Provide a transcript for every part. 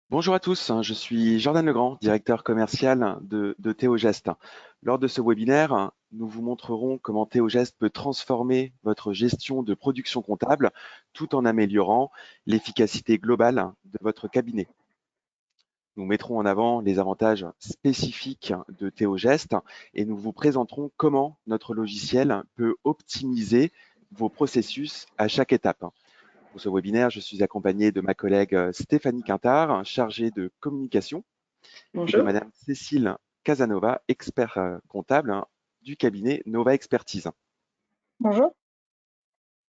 Bonjour à tous, je suis Jordan Legrand, directeur commercial de Théogest. Lors de ce webinaire, nous vous montrerons comment Théogest peut transformer votre gestion de production comptable tout en améliorant l'efficacité globale de votre cabinet. Nous mettrons en avant les avantages spécifiques de Théogest et nous vous présenterons comment notre logiciel peut optimiser vos processus à chaque étape. Pour ce webinaire, je suis accompagné de ma collègue Stéphanie Quintard, chargée de communication, et de Bonjour. madame Cécile Casanova, expert comptable du cabinet Nova Expertise. Bonjour.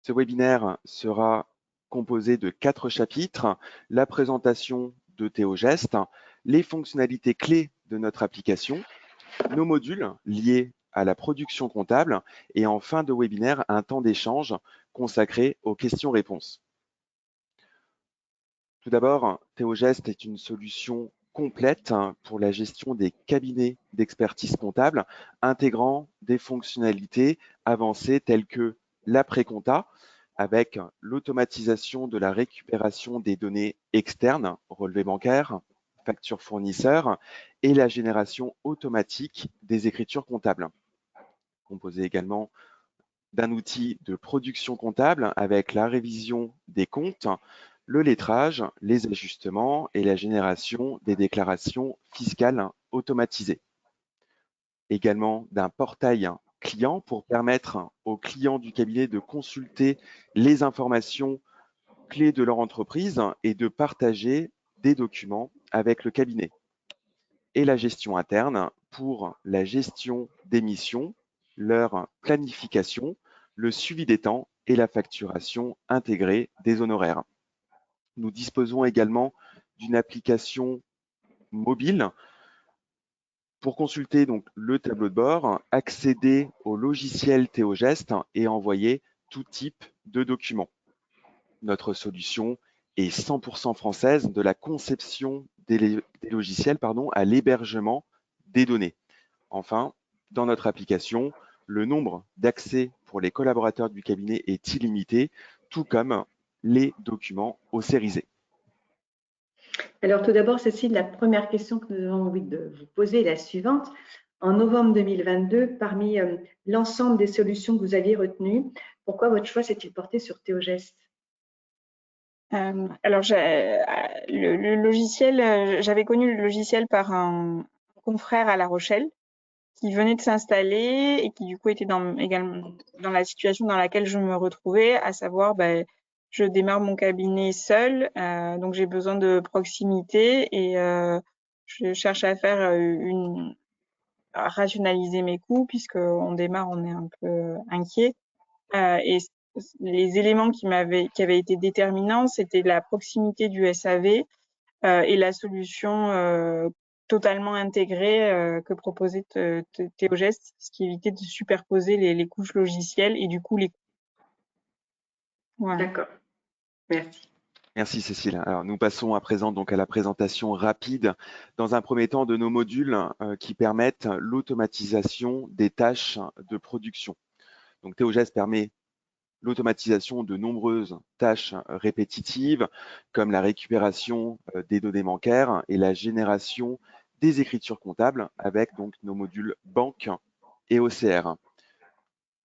Ce webinaire sera composé de 4 chapitres: la présentation de Théogest, les fonctionnalités clés de notre application, nos modules liés à la production comptable et en fin de webinaire, un temps d'échange consacré aux questions-réponses. Tout d'abord, Théogest est une solution complète pour la gestion des cabinets d'expertise comptable, intégrant des fonctionnalités avancées telles que l'après-compta, avec l'automatisation de la récupération des données externes, relevés bancaires, factures fournisseurs, et la génération automatique des écritures comptables. Composé également d'un outil de production comptable avec la révision des comptes, le lettrage, les ajustements et la génération des déclarations fiscales automatisées. Également d'un portail client pour permettre aux clients du cabinet de consulter les informations clés de leur entreprise et de partager des documents avec le cabinet. Et la gestion interne pour la gestion des missions, leur planification, le suivi des temps et la facturation intégrée des honoraires. Nous disposons également d'une application mobile pour consulter donc le tableau de bord, accéder au logiciel Théogest et envoyer tout type de documents. Notre solution est 100% française, de la conception des logiciels à l'hébergement des données. Enfin, dans notre application, le nombre d'accès pour les collaborateurs du cabinet est illimité, tout comme les documents ossérisés. Alors tout d'abord, Cécile, la première question que nous avons envie de vous poser est la suivante. En novembre 2022, parmi l'ensemble des solutions que vous aviez retenues, pourquoi votre choix s'est-il porté sur Théogest? Alors, le logiciel, j'avais connu le logiciel par un confrère à La Rochelle qui venait de s'installer et qui du coup était également dans la situation dans laquelle je me retrouvais, à savoir, je démarre mon cabinet seul, donc j'ai besoin de proximité et je cherche à faire à rationaliser mes coûts puisque on démarre, on est un peu inquiet. Et les éléments qui avaient été déterminants, c'était la proximité du SAV et la solution totalement intégrée que proposait Théogest, ce qui évitait de superposer les couches logicielles et du coup les coûts. Voilà. D'accord, merci. Merci Cécile. Alors, nous passons à présent donc à la présentation rapide, dans un premier temps, de nos modules qui permettent l'automatisation des tâches de production. Donc Théogest permet l'automatisation de nombreuses tâches répétitives, comme la récupération des données bancaires et la génération des écritures comptables avec donc nos modules banque et OCR.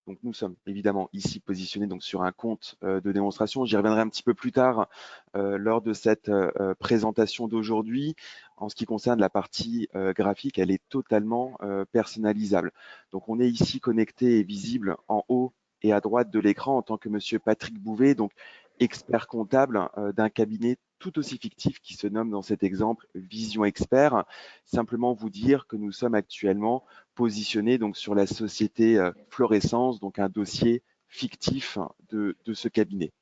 Donc nous sommes évidemment ici positionnés donc sur un compte de démonstration. J'y reviendrai un petit peu plus tard lors de cette présentation d'aujourd'hui. En ce qui concerne la partie graphique, elle est totalement personnalisable. Donc on est ici connecté et visible en haut et à droite de l'écran en tant que monsieur Patrick Bouvet, donc expert comptable d'un cabinet tout aussi fictif qui se nomme dans cet exemple Vision Expert. Simplement vous dire que nous sommes actuellement positionnés donc sur la société Florescence, donc un dossier fictif de ce cabinet.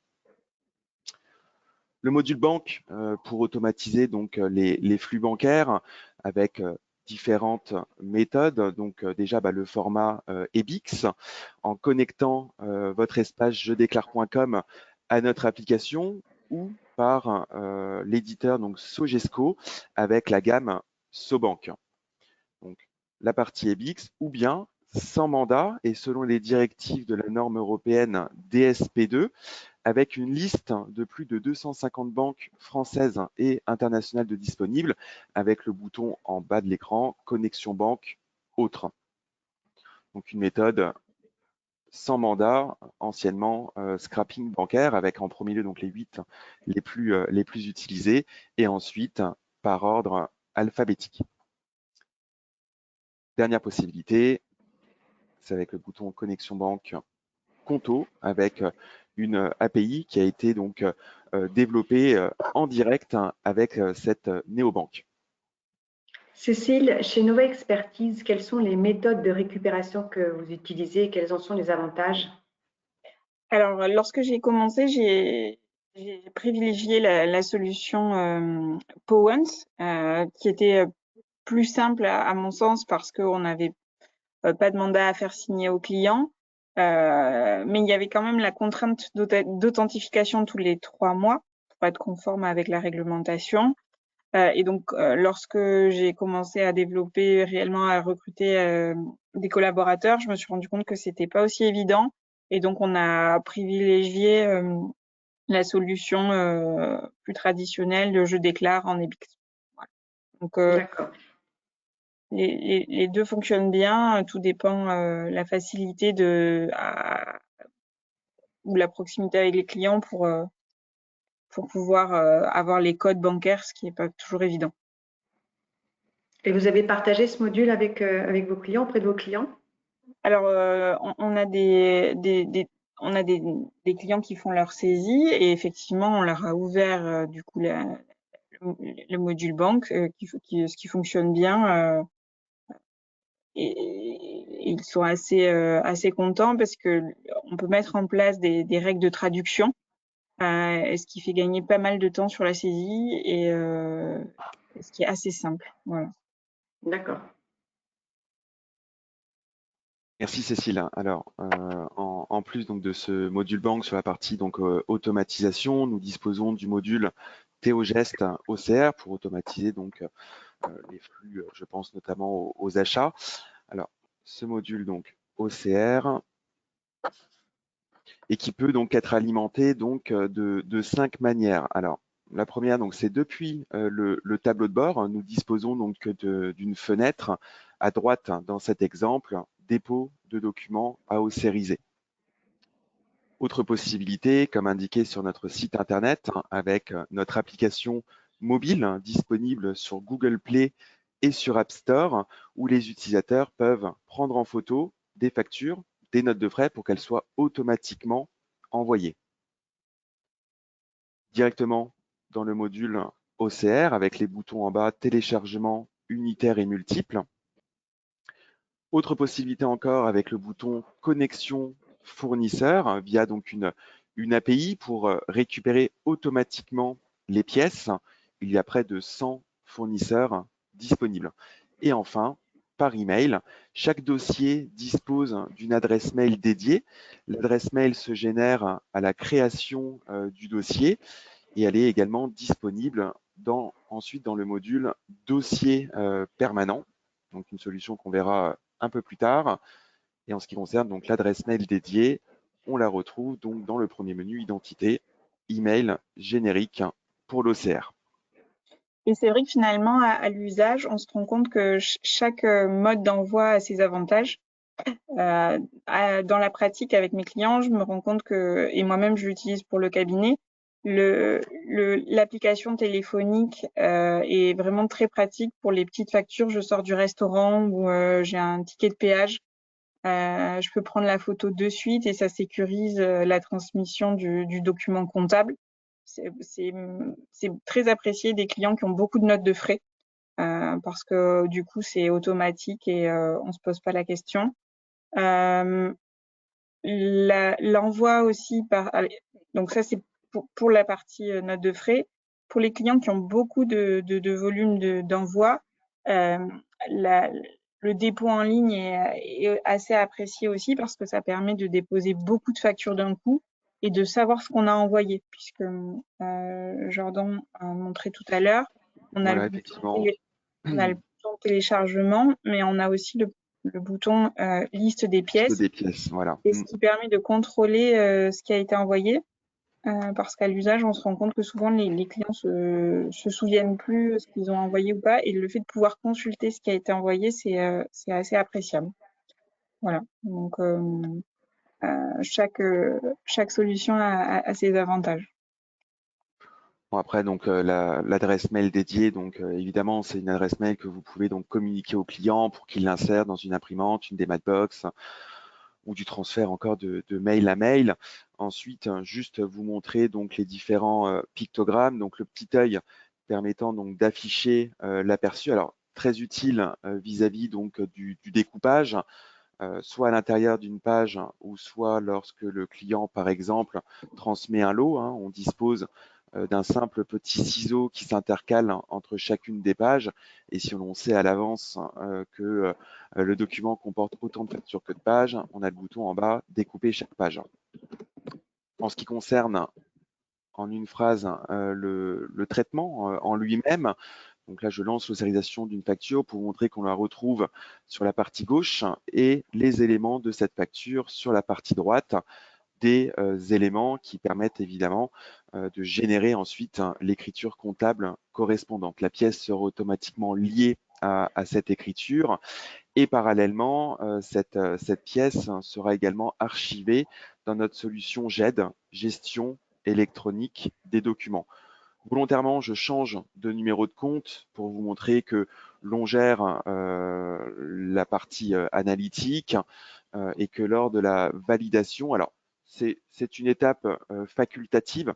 Le module banque pour automatiser donc les flux bancaires avec différentes méthodes. Donc déjà le format EBIX en connectant votre espace jedéclare.com à notre application ou par l'éditeur donc Sogesco avec la gamme SoBank. Donc la partie EBIX ou bien sans mandat et selon les directives de la norme européenne DSP2 avec une liste de plus de 250 banques françaises et internationales de disponibles, avec le bouton en bas de l'écran « Connexion banque, autre ». Donc une méthode sans mandat, anciennement scrapping bancaire, avec en premier lieu donc les 8 les plus utilisés, et ensuite par ordre alphabétique. Dernière possibilité, c'est avec le bouton Connexion banque Conto, avec une API qui a été donc développée en direct avec cette néobanque. Cécile, chez Nova Expertise, quelles sont les méthodes de récupération que vous utilisez et quels en sont les avantages? Alors, lorsque j'ai commencé, j'ai privilégié la solution Powens, qui était plus simple à mon sens parce qu'on n'avait pas de mandat à faire signer au client, mais il y avait quand même la contrainte d'authentification tous les 3 mois pour être conforme avec la réglementation. Et donc, lorsque j'ai commencé à développer réellement, à recruter des collaborateurs, je me suis rendu compte que c'était pas aussi évident. Et donc, on a privilégié la solution plus traditionnelle de je déclare en EBIX. Voilà. Donc, D'accord. les deux fonctionnent bien. Tout dépend la facilité ou la proximité avec les clients pour pouvoir avoir les codes bancaires, ce qui n'est pas toujours évident. Et vous avez partagé ce module avec vos clients, auprès de vos clients? Alors, on a des clients qui font leur saisie et effectivement, on leur a ouvert du coup le module banque ce qui fonctionne bien et ils sont assez contents parce que on peut mettre en place des règles de traduction, ce qui fait gagner pas mal de temps sur la saisie et ce qui est assez simple. Voilà. D'accord. Merci Cécile. Alors, en plus donc de ce module banque sur la partie donc automatisation, nous disposons du module Théogest OCR pour automatiser donc les flux, je pense notamment aux achats. Alors, ce module donc OCR et qui peut donc être alimenté donc de 5 manières. Alors, la première, donc, c'est depuis le tableau de bord. Nous disposons donc d'une fenêtre à droite dans cet exemple, dépôt de documents à AOCRiser. Autre possibilité, comme indiqué sur notre site internet, avec notre application mobile disponible sur Google Play et sur App Store, où les utilisateurs peuvent prendre en photo des factures, des notes de frais pour qu'elles soient automatiquement envoyées. Directement dans le module OCR, avec les boutons en bas téléchargement unitaire et multiple. Autre possibilité encore avec le bouton connexion fournisseur via donc une API pour récupérer automatiquement les pièces. Il y a près de 100 fournisseurs disponibles. Et enfin, par email, chaque dossier dispose d'une adresse mail dédiée. L'adresse mail se génère à la création du dossier et elle est également disponible ensuite dans le module dossier permanent, donc une solution qu'on verra un peu plus tard. Et en ce qui concerne donc l'adresse mail dédiée, on la retrouve donc dans le premier menu identité, email générique pour l'OCR. Et c'est vrai que finalement, à l'usage, on se rend compte que chaque mode d'envoi a ses avantages. Dans la pratique avec mes clients, je me rends compte que, et moi-même je l'utilise pour le cabinet, l'application téléphonique est vraiment très pratique pour les petites factures. Je sors du restaurant ou j'ai un ticket de péage. Je peux prendre la photo de suite et ça sécurise la transmission du document comptable. C'est très apprécié des clients qui ont beaucoup de notes de frais parce que du coup c'est automatique et on se pose pas la question. L'envoi aussi donc ça c'est pour la partie note de frais. Pour les clients qui ont beaucoup de volume d'envoi, le dépôt en ligne est assez apprécié aussi parce que ça permet de déposer beaucoup de factures d'un coup et de savoir ce qu'on a envoyé, puisque Jordan a montré tout à l'heure, on a Voilà, le effectivement. bouton téléchargement, mais on a aussi le bouton liste des pièces, Des pièces, voilà. et ce qui permet de contrôler ce qui a été envoyé. parce qu'à l'usage, on se rend compte que souvent les clients se souviennent plus ce qu'ils ont envoyé ou pas, et le fait de pouvoir consulter ce qui a été envoyé, c'est assez appréciable. Voilà. Donc chaque solution a ses avantages. Bon, après, donc l'adresse mail dédiée, donc évidemment, c'est une adresse mail que vous pouvez donc communiquer au client pour qu'il l'insère dans une imprimante, une démat box ou du transfert encore de mail à mail. Ensuite, juste vous montrer donc les différents pictogrammes, donc le petit œil permettant donc d'afficher l'aperçu. Alors très utile vis-à-vis donc du découpage, soit à l'intérieur d'une page ou soit lorsque le client, par exemple, transmet un lot. On dispose d'un simple petit ciseau qui s'intercale entre chacune des pages. Et si on sait à l'avance que le document comporte autant de factures que de pages, on a le bouton en bas « Découper chaque page ». En ce qui concerne, en une phrase, le traitement en lui-même, donc là, je lance l'autorisation d'une facture pour vous montrer qu'on la retrouve sur la partie gauche et les éléments de cette facture sur la partie droite, des éléments qui permettent évidemment de générer ensuite l'écriture comptable correspondante. La pièce sera automatiquement liée à cette écriture et parallèlement, cette pièce sera également archivée dans notre solution GED, gestion électronique des documents. Volontairement, je change de numéro de compte pour vous montrer que l'on gère la partie analytique et que lors de la validation, alors c'est une étape facultative,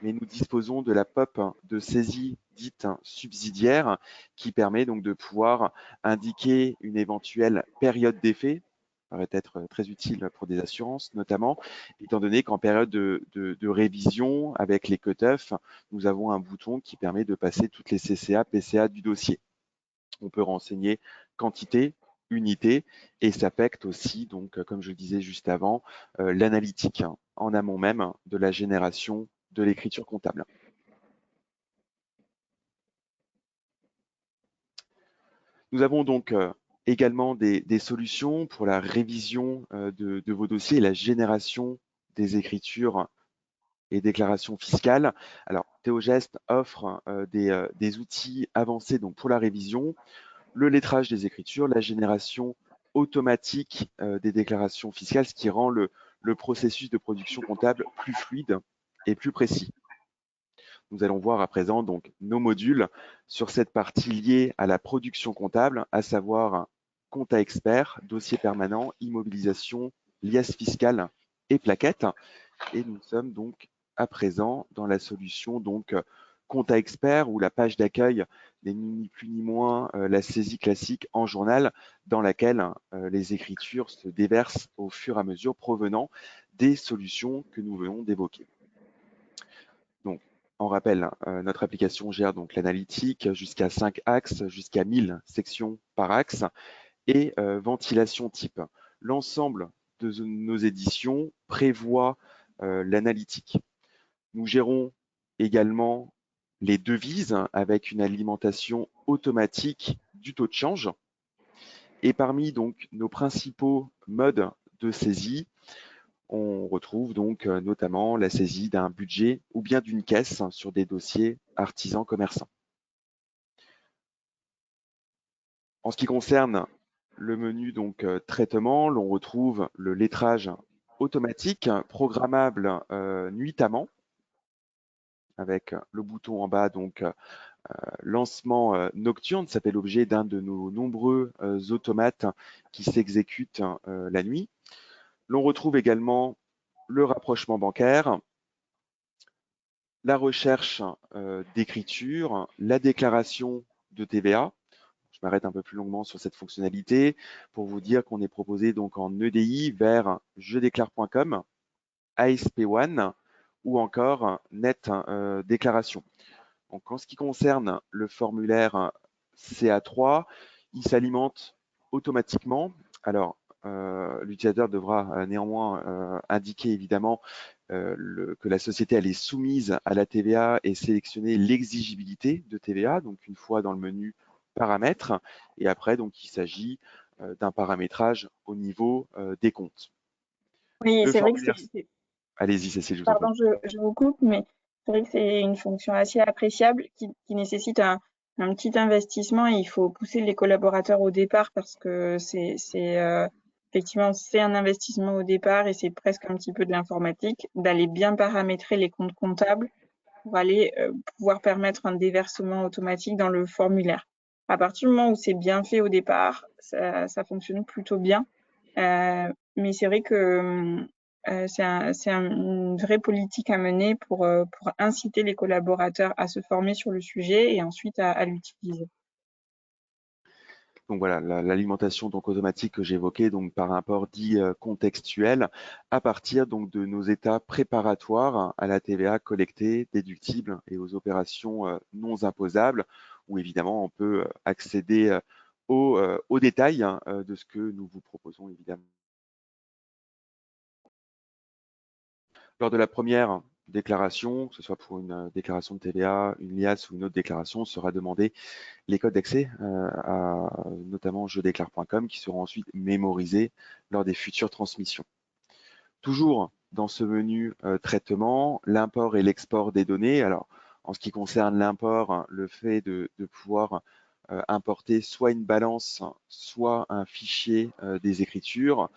mais nous disposons de la POP de saisie dite subsidiaire qui permet donc de pouvoir indiquer une éventuelle période d'effet. Ça paraît être très utile pour des assurances notamment, étant donné qu'en période de révision avec les cut-offs, nous avons un bouton qui permet de passer toutes les CCA, PCA du dossier. On peut renseigner quantité, unité, et ça affecte aussi, donc, comme je le disais juste avant, l'analytique en amont même de la génération de l'écriture comptable. Nous avons donc également des solutions pour la révision de vos dossiers et la génération des écritures et déclarations fiscales. Alors, Théogest offre des outils avancés donc, pour la révision, le lettrage des écritures, la génération automatique des déclarations fiscales, ce qui rend le processus de production comptable plus fluide et plus précis. Nous allons voir à présent donc nos modules sur cette partie liée à la production comptable, à savoir compta expert, dossier permanent, immobilisation, liasse fiscale et plaquettes. Et nous sommes donc à présent dans la solution donc compta expert où la page d'accueil n'est ni plus ni moins la saisie classique en journal dans laquelle les écritures se déversent au fur et à mesure provenant des solutions que nous venons d'évoquer. Donc, on rappelle, notre application gère donc l'analytique jusqu'à 5 axes, jusqu'à 1000 sections par axe et ventilation type. L'ensemble de nos éditions prévoit l'analytique. Nous gérons également les devises avec une alimentation automatique du taux de change. Et parmi donc nos principaux modes de saisie, on retrouve donc notamment la saisie d'un budget ou bien d'une caisse sur des dossiers artisans commerçants. En ce qui concerne le menu donc traitement, l'on retrouve le lettrage automatique programmable nuitamment avec le bouton en bas donc lancement nocturne, ça fait l'objet d'un de nos nombreux automates qui s'exécutent la nuit. L'on retrouve également le rapprochement bancaire, la recherche d'écriture, la déclaration de TVA. Je m'arrête un peu plus longuement sur cette fonctionnalité pour vous dire qu'on est proposé donc en EDI vers jedéclare.com, ASP One ou encore Net Déclaration. Donc, en ce qui concerne le formulaire CA3, il s'alimente automatiquement. Alors, l'utilisateur devra néanmoins indiquer évidemment que la société elle est soumise à la TVA et sélectionner l'exigibilité de TVA, donc une fois dans le menu paramètres, et après donc il s'agit d'un paramétrage au niveau des comptes. Oui, Le c'est vrai que formulaire, Allez-y, Cécile, je vous en prie. Pardon, je vous coupe, mais c'est vrai que c'est une fonction assez appréciable qui nécessite un petit investissement et il faut pousser les collaborateurs au départ parce que effectivement, c'est un investissement au départ et c'est presque un petit peu de l'informatique, d'aller bien paramétrer les comptes comptables pour aller pouvoir permettre un déversement automatique dans le formulaire. À partir du moment où c'est bien fait au départ, ça fonctionne plutôt bien. Mais c'est vrai que une vraie politique à mener pour inciter les collaborateurs à se former sur le sujet et ensuite à l'utiliser. Donc voilà, l'alimentation donc automatique que j'évoquais, donc par un port dit contextuel, à partir donc de nos états préparatoires à la TVA collectée, déductible et aux opérations non imposables, où évidemment on peut accéder aux détails de ce que nous vous proposons évidemment. Lors de la première déclaration, que ce soit pour une déclaration de TVA, une liasse ou une autre déclaration, sera demandé les codes d'accès à notamment jedéclare.com qui seront ensuite mémorisés lors des futures transmissions. Toujours dans ce menu traitement, l'import et l'export des données. Alors, en ce qui concerne l'import, le fait de pouvoir importer soit une balance, soit un fichier des écritures,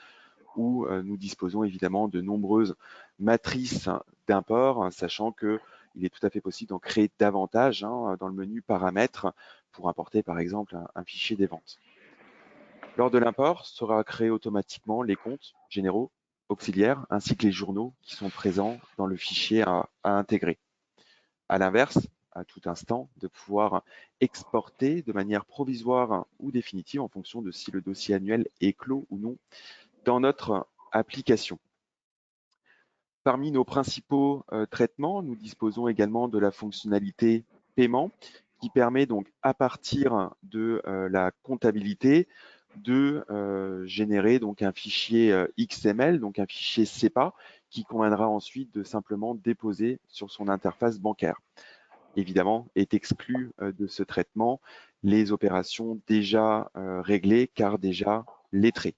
où nous disposons évidemment de nombreuses matrices d'import, sachant qu'il est tout à fait possible d'en créer davantage dans le menu paramètres pour importer par exemple un fichier des ventes. Lors de l'import, sera créé automatiquement les comptes généraux, auxiliaires, ainsi que les journaux qui sont présents dans le fichier à intégrer. À l'inverse, à tout instant, de pouvoir exporter de manière provisoire ou définitive en fonction de si le dossier annuel est clos ou non dans notre application. Parmi nos principaux traitements, nous disposons également de la fonctionnalité paiement qui permet donc à partir de la comptabilité de générer donc un fichier XML, donc un fichier SEPA qui conviendra ensuite de simplement déposer sur son interface bancaire. Évidemment, est exclu de ce traitement les opérations déjà réglées car déjà lettrées.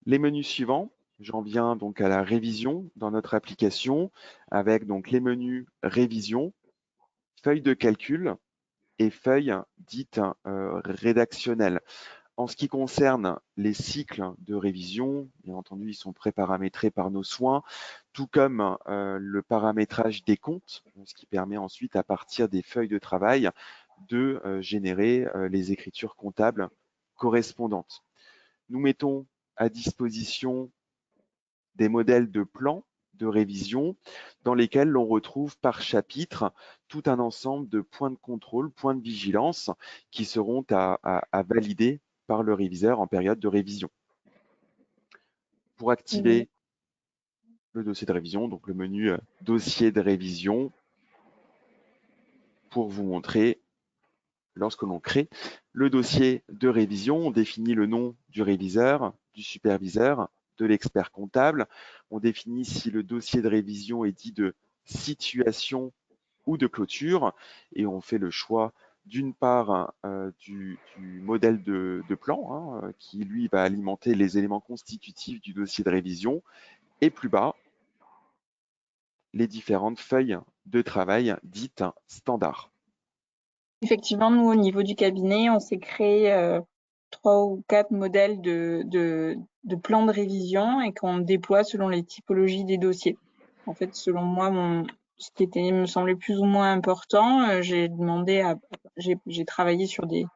Les menus suivants, j'en viens donc à la révision dans notre application avec donc les menus révision, feuille de calcul et feuille dite rédactionnelle. En ce qui concerne les cycles de révision, bien entendu, ils sont préparamétrés par nos soins, tout comme le paramétrage des comptes, ce qui permet ensuite, à partir des feuilles de travail, de générer les écritures comptables correspondantes. Nous mettons à disposition des modèles de plans de révision dans lesquels l'on retrouve par chapitre tout un ensemble de points de contrôle, points de vigilance qui seront à valider par le réviseur en période de révision. Pour activer le dossier de révision, donc le menu dossier de révision, pour vous montrer, lorsque l'on crée le dossier de révision, on définit le nom du réviseur, du superviseur, de l'expert comptable. On définit si le dossier de révision est dit de situation ou de clôture et on fait le choix d'une part du modèle de plan qui lui va alimenter les éléments constitutifs du dossier de révision et plus bas les différentes feuilles de travail dites standards. Effectivement, nous, au niveau du cabinet, on s'est créé 3 ou 4 modèles de plans de révision et qu'on déploie selon les typologies des dossiers. En fait, selon moi, ce qui me semblait plus ou moins important, j'ai travaillé sur des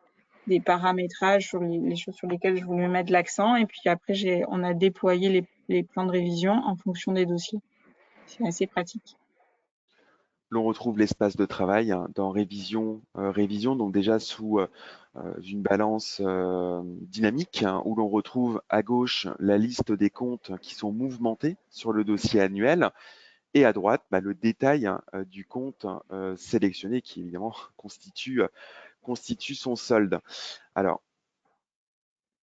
paramétrages sur les choses sur lesquelles je voulais mettre l'accent et puis après, on a déployé les plans de révision en fonction des dossiers. C'est assez pratique. L'on retrouve l'espace de travail dans révision, donc déjà sous une balance dynamique où l'on retrouve à gauche la liste des comptes qui sont mouvementés sur le dossier annuel et à droite le détail du compte sélectionné qui évidemment constitue son solde. Alors,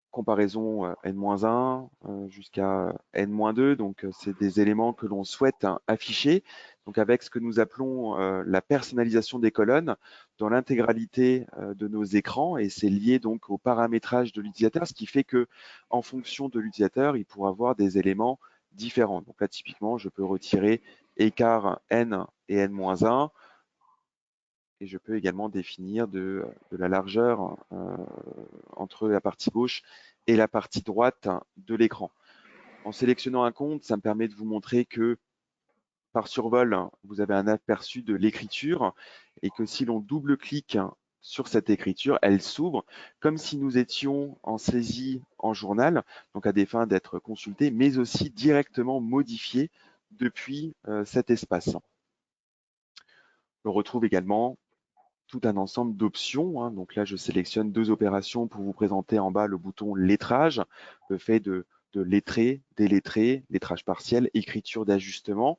comparaison N-1 jusqu'à N-2, donc c'est des éléments que l'on souhaite afficher. Donc avec ce que nous appelons la personnalisation des colonnes dans l'intégralité de nos écrans et c'est lié donc au paramétrage de l'utilisateur, ce qui fait que en fonction de l'utilisateur, il pourra avoir des éléments différentes. Donc là, typiquement, je peux retirer écart n et n-1, et je peux également définir de la largeur entre la partie gauche et la partie droite de l'écran. En sélectionnant un compte, ça me permet de vous montrer que par survol, vous avez un aperçu de l'écriture et que si l'on double-clique sur cette écriture, elle s'ouvre comme si nous étions en saisie en journal, donc à des fins d'être consulté, mais aussi directement modifié depuis cet espace. On retrouve également tout un ensemble d'options. Donc là, je sélectionne 2 opérations pour vous présenter en bas le bouton lettrage, le fait de lettrer, délettrer, lettrage partiel, écriture d'ajustement,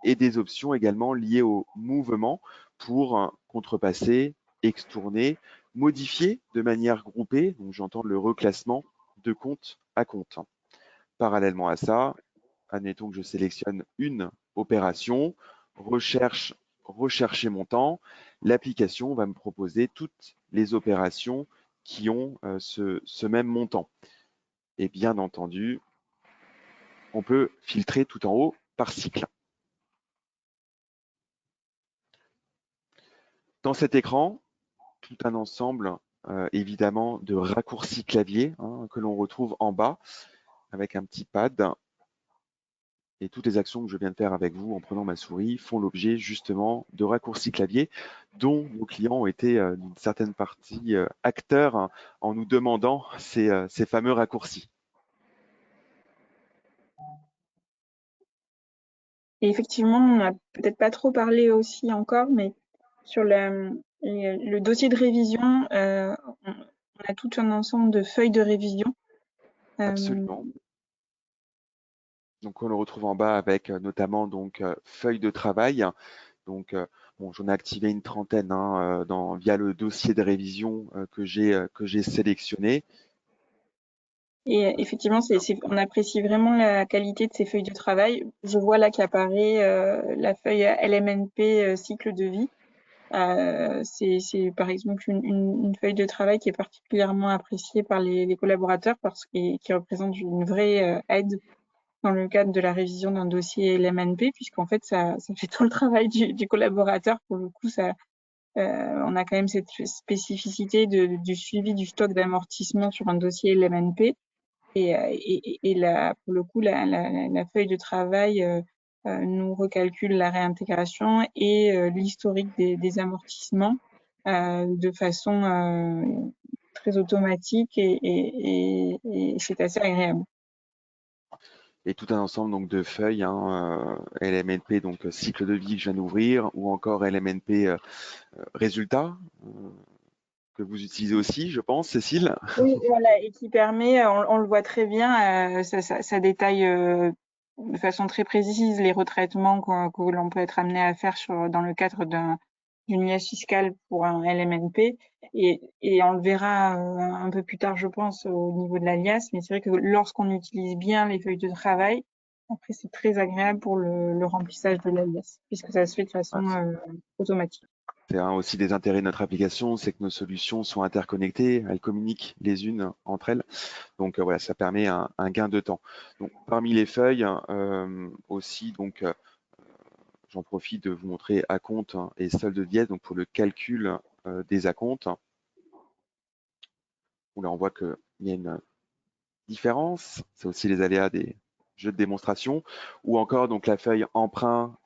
et des options également liées au mouvement pour contrepasser, extourner, modifier de manière groupée. Donc j'entends le reclassement de compte à compte. Parallèlement à ça, admettons que je sélectionne une opération, rechercher montant, l'application va me proposer toutes les opérations qui ont ce même montant. Et bien entendu, on peut filtrer tout en haut par cycle. Dans cet écran, tout un ensemble évidemment de raccourcis clavier que l'on retrouve en bas avec un petit pad. Et toutes les actions que je viens de faire avec vous en prenant ma souris font l'objet justement de raccourcis clavier dont nos clients ont été d'une certaine partie acteurs en nous demandant ces fameux raccourcis. Et effectivement, on n'a peut-être pas trop parlé aussi encore, mais sur le dossier de révision, on a tout un ensemble de feuilles de révision. Absolument. Donc on le retrouve en bas avec notamment donc feuille de travail. Donc bon, j'en ai activé une trentaine via le dossier de révision que j'ai sélectionné. Et effectivement, on apprécie vraiment la qualité de ces feuilles de travail. Je vois là qu'apparaît la feuille LMNP cycle de vie. C'est par exemple une feuille de travail qui est particulièrement appréciée par les collaborateurs parce qui représente une vraie aide dans le cadre de la révision d'un dossier LMNP, puisqu'en fait, ça fait tout le travail du collaborateur. Pour le coup, on a quand même cette spécificité du suivi du stock d'amortissement sur un dossier LMNP. Et pour le coup, la feuille de travail nous recalcule la réintégration et l'historique des amortissements de façon très automatique et c'est assez agréable. Et tout un ensemble donc de feuilles, LMNP, donc cycle de vie que je viens d'ouvrir, ou encore LMNP résultat, que vous utilisez aussi, je pense, Cécile. Oui, voilà, et qui permet, on le voit très bien, ça détaille de façon très précise les retraitements que l'on peut être amené à faire dans le cadre d'une liasse fiscale pour un LMNP. Et on le verra un peu plus tard, je pense, au niveau de la liasse. Mais c'est vrai que lorsqu'on utilise bien les feuilles de travail, après, c'est très agréable pour le remplissage de la liasse, puisque ça se fait de façon automatique. C'est aussi des intérêts de notre application, c'est que nos solutions sont interconnectées, elles communiquent les unes entre elles. Donc voilà, ça permet un gain de temps. Donc parmi les feuilles aussi, donc j'en profite de vous montrer acompte et solde de dièse, donc pour le calcul des acomptes. Là, on voit qu'il y a une différence. C'est aussi les aléas des jeux de démonstration, ou encore donc la feuille emprunt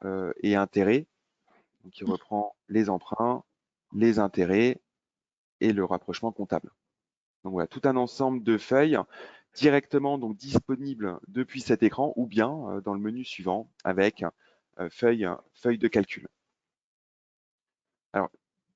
et intérêt, qui reprend les emprunts, les intérêts et le rapprochement comptable. Donc voilà, tout un ensemble de feuilles directement donc disponibles depuis cet écran ou bien dans le menu suivant avec feuille de calcul. Alors,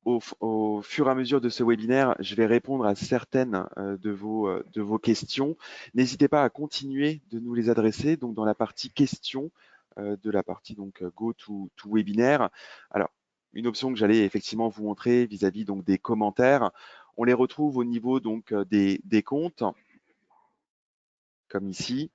au fur et à mesure de ce webinaire, je vais répondre à certaines de vos questions. N'hésitez pas à continuer de nous les adresser donc dans la partie questions de la partie donc Go to Webinaire. Alors, une option que j'allais effectivement vous montrer vis-à-vis donc des commentaires, on les retrouve au niveau donc des comptes, comme ici.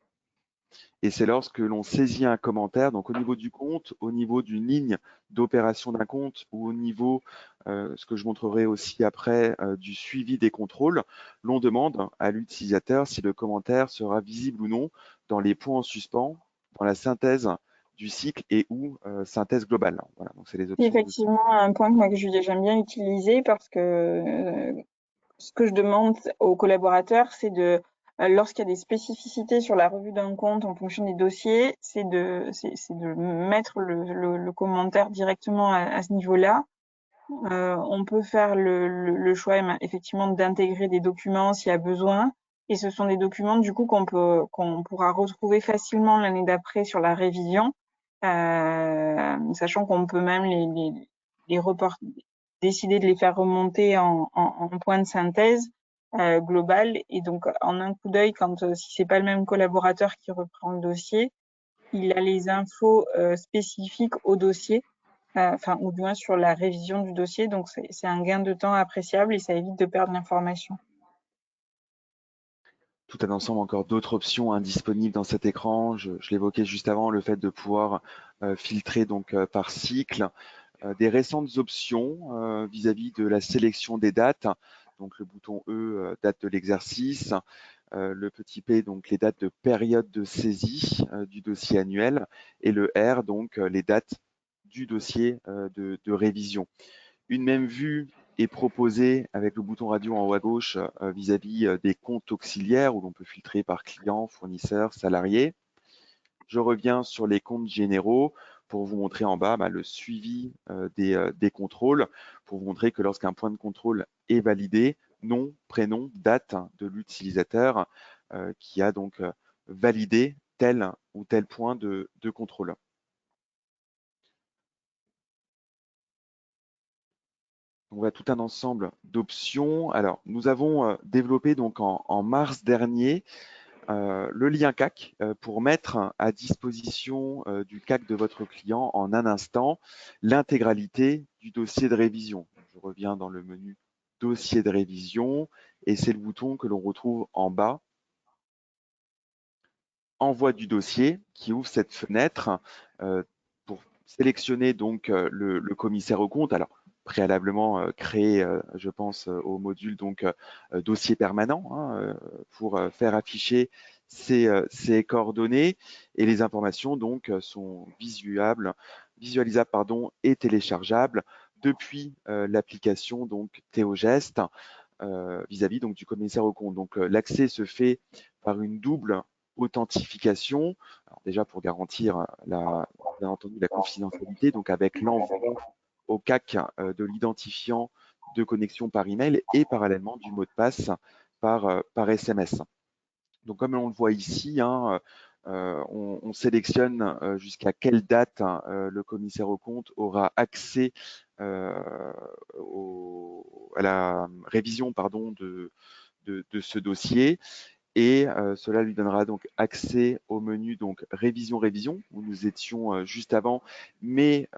Et c'est lorsque l'on saisit un commentaire, donc au niveau du compte, au niveau d'une ligne d'opération d'un compte ou au niveau, ce que je montrerai aussi après, du suivi des contrôles, l'on demande à l'utilisateur si le commentaire sera visible ou non dans les points en suspens, dans la synthèse du cycle et ou synthèse globale. Voilà, donc c'est les C'est options. effectivement un point que moi j'aime bien utiliser parce que ce que je demande aux collaborateurs, c'est de, lorsqu'il y a des spécificités sur la revue d'un compte en fonction des dossiers, c'est de mettre le commentaire directement à ce niveau-là. On peut faire le choix effectivement d'intégrer des documents s'il y a besoin. Et ce sont des documents du coup qu'on pourra retrouver facilement l'année d'après sur la révision, sachant qu'on peut même les décider de les faire remonter en point de synthèse global. Et donc en un coup d'œil, si c'est pas le même collaborateur qui reprend le dossier, il a les infos spécifiques au dossier, ou du moins sur la révision du dossier. Donc, c'est un gain de temps appréciable et ça évite de perdre l'information. Tout un ensemble encore d'autres options disponibles dans cet écran. Je l'évoquais juste avant, le fait de pouvoir filtrer donc par cycle, des récentes options vis-à-vis de la sélection des dates. Donc le bouton E, date de l'exercice, le petit P, donc les dates de période de saisie du dossier annuel, et le R, donc les dates du dossier de révision. Une même vue est proposée avec le bouton radio en haut à gauche vis-à-vis des comptes auxiliaires où l'on peut filtrer par client, fournisseur, salarié. Je reviens sur les comptes généraux pour vous montrer en bas le suivi des contrôles, pour vous montrer que lorsqu'un point de contrôle est validé, nom, prénom, date de l'utilisateur qui a donc validé tel ou tel point de contrôle. On voit tout un ensemble d'options. Alors, nous avons développé donc en mars dernier le lien CAC pour mettre à disposition du CAC de votre client en un instant l'intégralité du dossier de révision. Je reviens dans le menu dossier de révision et c'est le bouton que l'on retrouve en bas. Envoi du dossier qui ouvre cette fenêtre pour sélectionner donc le commissaire aux comptes. Alors, préalablement créer, je pense, au module donc dossier permanent pour faire afficher ces coordonnées et les informations donc sont visualisables et téléchargeables depuis l'application donc Théogest vis-à-vis donc du commissaire aux comptes. Donc l'accès se fait par une double authentification. Alors, déjà pour garantir bien entendu la confidentialité, donc avec l'envoi au CAC de l'identifiant de connexion par email et parallèlement du mot de passe par SMS. Donc comme on le voit ici, on sélectionne jusqu'à quelle date le commissaire aux comptes aura accès à la révision de ce dossier et cela lui donnera donc accès au menu donc révision où nous étions juste avant, mais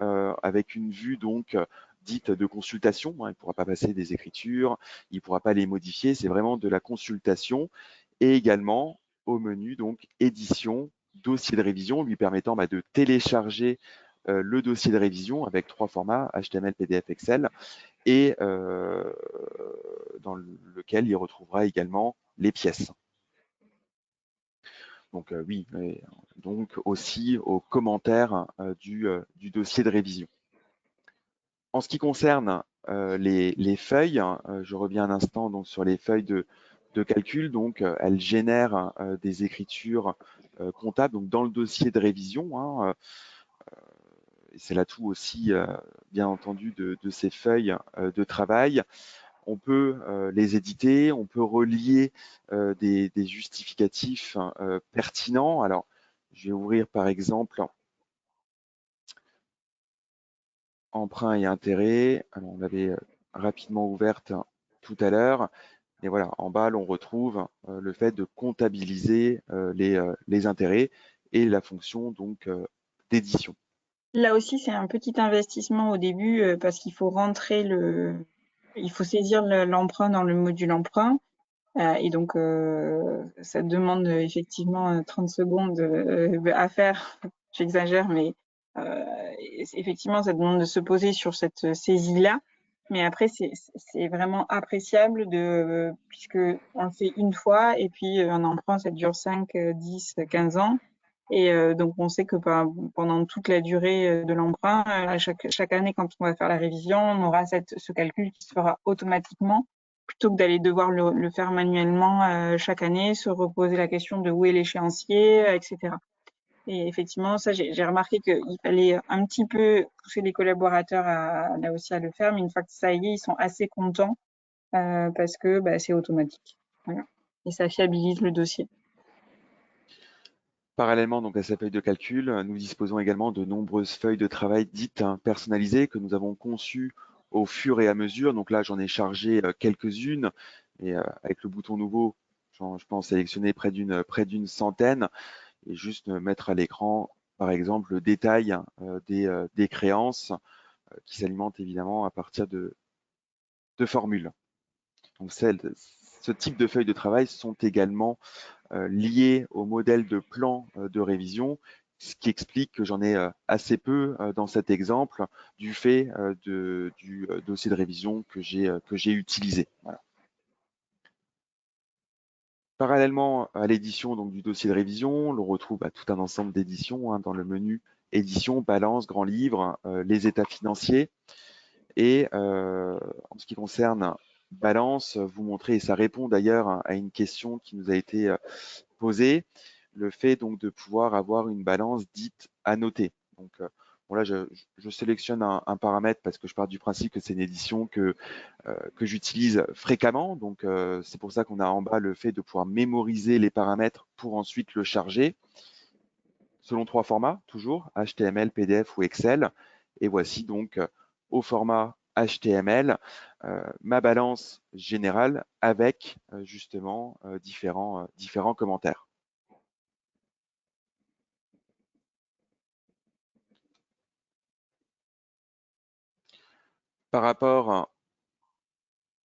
avec une vue donc dite de consultation. Il ne pourra pas passer des écritures, il ne pourra pas les modifier, c'est vraiment de la consultation et également au menu donc édition dossier de révision lui permettant de télécharger le dossier de révision avec 3 formats HTML, PDF, Excel et dans lequel il retrouvera également les pièces. Donc oui, donc aussi aux commentaires du dossier de révision. En ce qui concerne les feuilles, je reviens un instant donc sur les feuilles de calcul. Donc elles génèrent des écritures comptables donc dans le dossier de révision. Et c'est l'atout aussi, bien entendu, de ces feuilles de travail. On peut les éditer, on peut relier des justificatifs pertinents. Alors, je vais ouvrir par exemple emprunt et intérêt. Alors, on l'avait rapidement ouverte tout à l'heure. Et voilà, en bas, on retrouve le fait de comptabiliser les intérêts et la fonction donc d'édition. Là aussi, c'est un petit investissement au début parce qu'il faut il faut saisir l'emprunt dans le module emprunt. Et donc, ça demande effectivement 30 secondes à faire. J'exagère, mais effectivement, ça demande de se poser sur cette saisie-là. Mais après, c'est vraiment appréciable puisque on le fait une fois et puis un emprunt, ça dure 5, 10, 15 ans. Et donc, on sait que pendant toute la durée de l'emprunt, chaque année, quand on va faire la révision, on aura ce calcul qui se fera automatiquement, plutôt que d'aller devoir le faire manuellement chaque année, se reposer la question de où est l'échéancier, etc. Et effectivement, ça, j'ai remarqué qu'il fallait un petit peu pousser les collaborateurs là aussi à le faire, mais une fois que ça y est, ils sont assez contents parce que c'est automatique. Voilà. Et ça fiabilise le dossier. Parallèlement donc à ces feuilles de calcul, nous disposons également de nombreuses feuilles de travail dites personnalisées que nous avons conçues au fur et à mesure. Donc là, j'en ai chargé quelques-unes et avec le bouton nouveau, je peux en sélectionner près d'une centaine et juste mettre à l'écran, par exemple, le détail des créances qui s'alimentent évidemment à partir de formules. Donc ce type de feuilles de travail sont également liées au modèle de plan de révision, ce qui explique que j'en ai assez peu dans cet exemple du fait du dossier de révision que j'ai utilisé. Voilà. Parallèlement à l'édition donc du dossier de révision, l'on retrouve tout un ensemble d'éditions dans le menu édition, balance, grand livre, les états financiers. Et en ce qui concerne balance, vous montrez, et ça répond d'ailleurs à une question qui nous a été posée, le fait donc de pouvoir avoir une balance dite annotée. Donc bon là, je sélectionne un paramètre parce que je pars du principe que c'est une édition que j'utilise fréquemment. Donc c'est pour ça qu'on a en bas le fait de pouvoir mémoriser les paramètres pour ensuite le charger selon 3 formats, toujours HTML, PDF ou Excel. Et voici donc au format HTML ma balance générale avec justement différents commentaires. Par rapport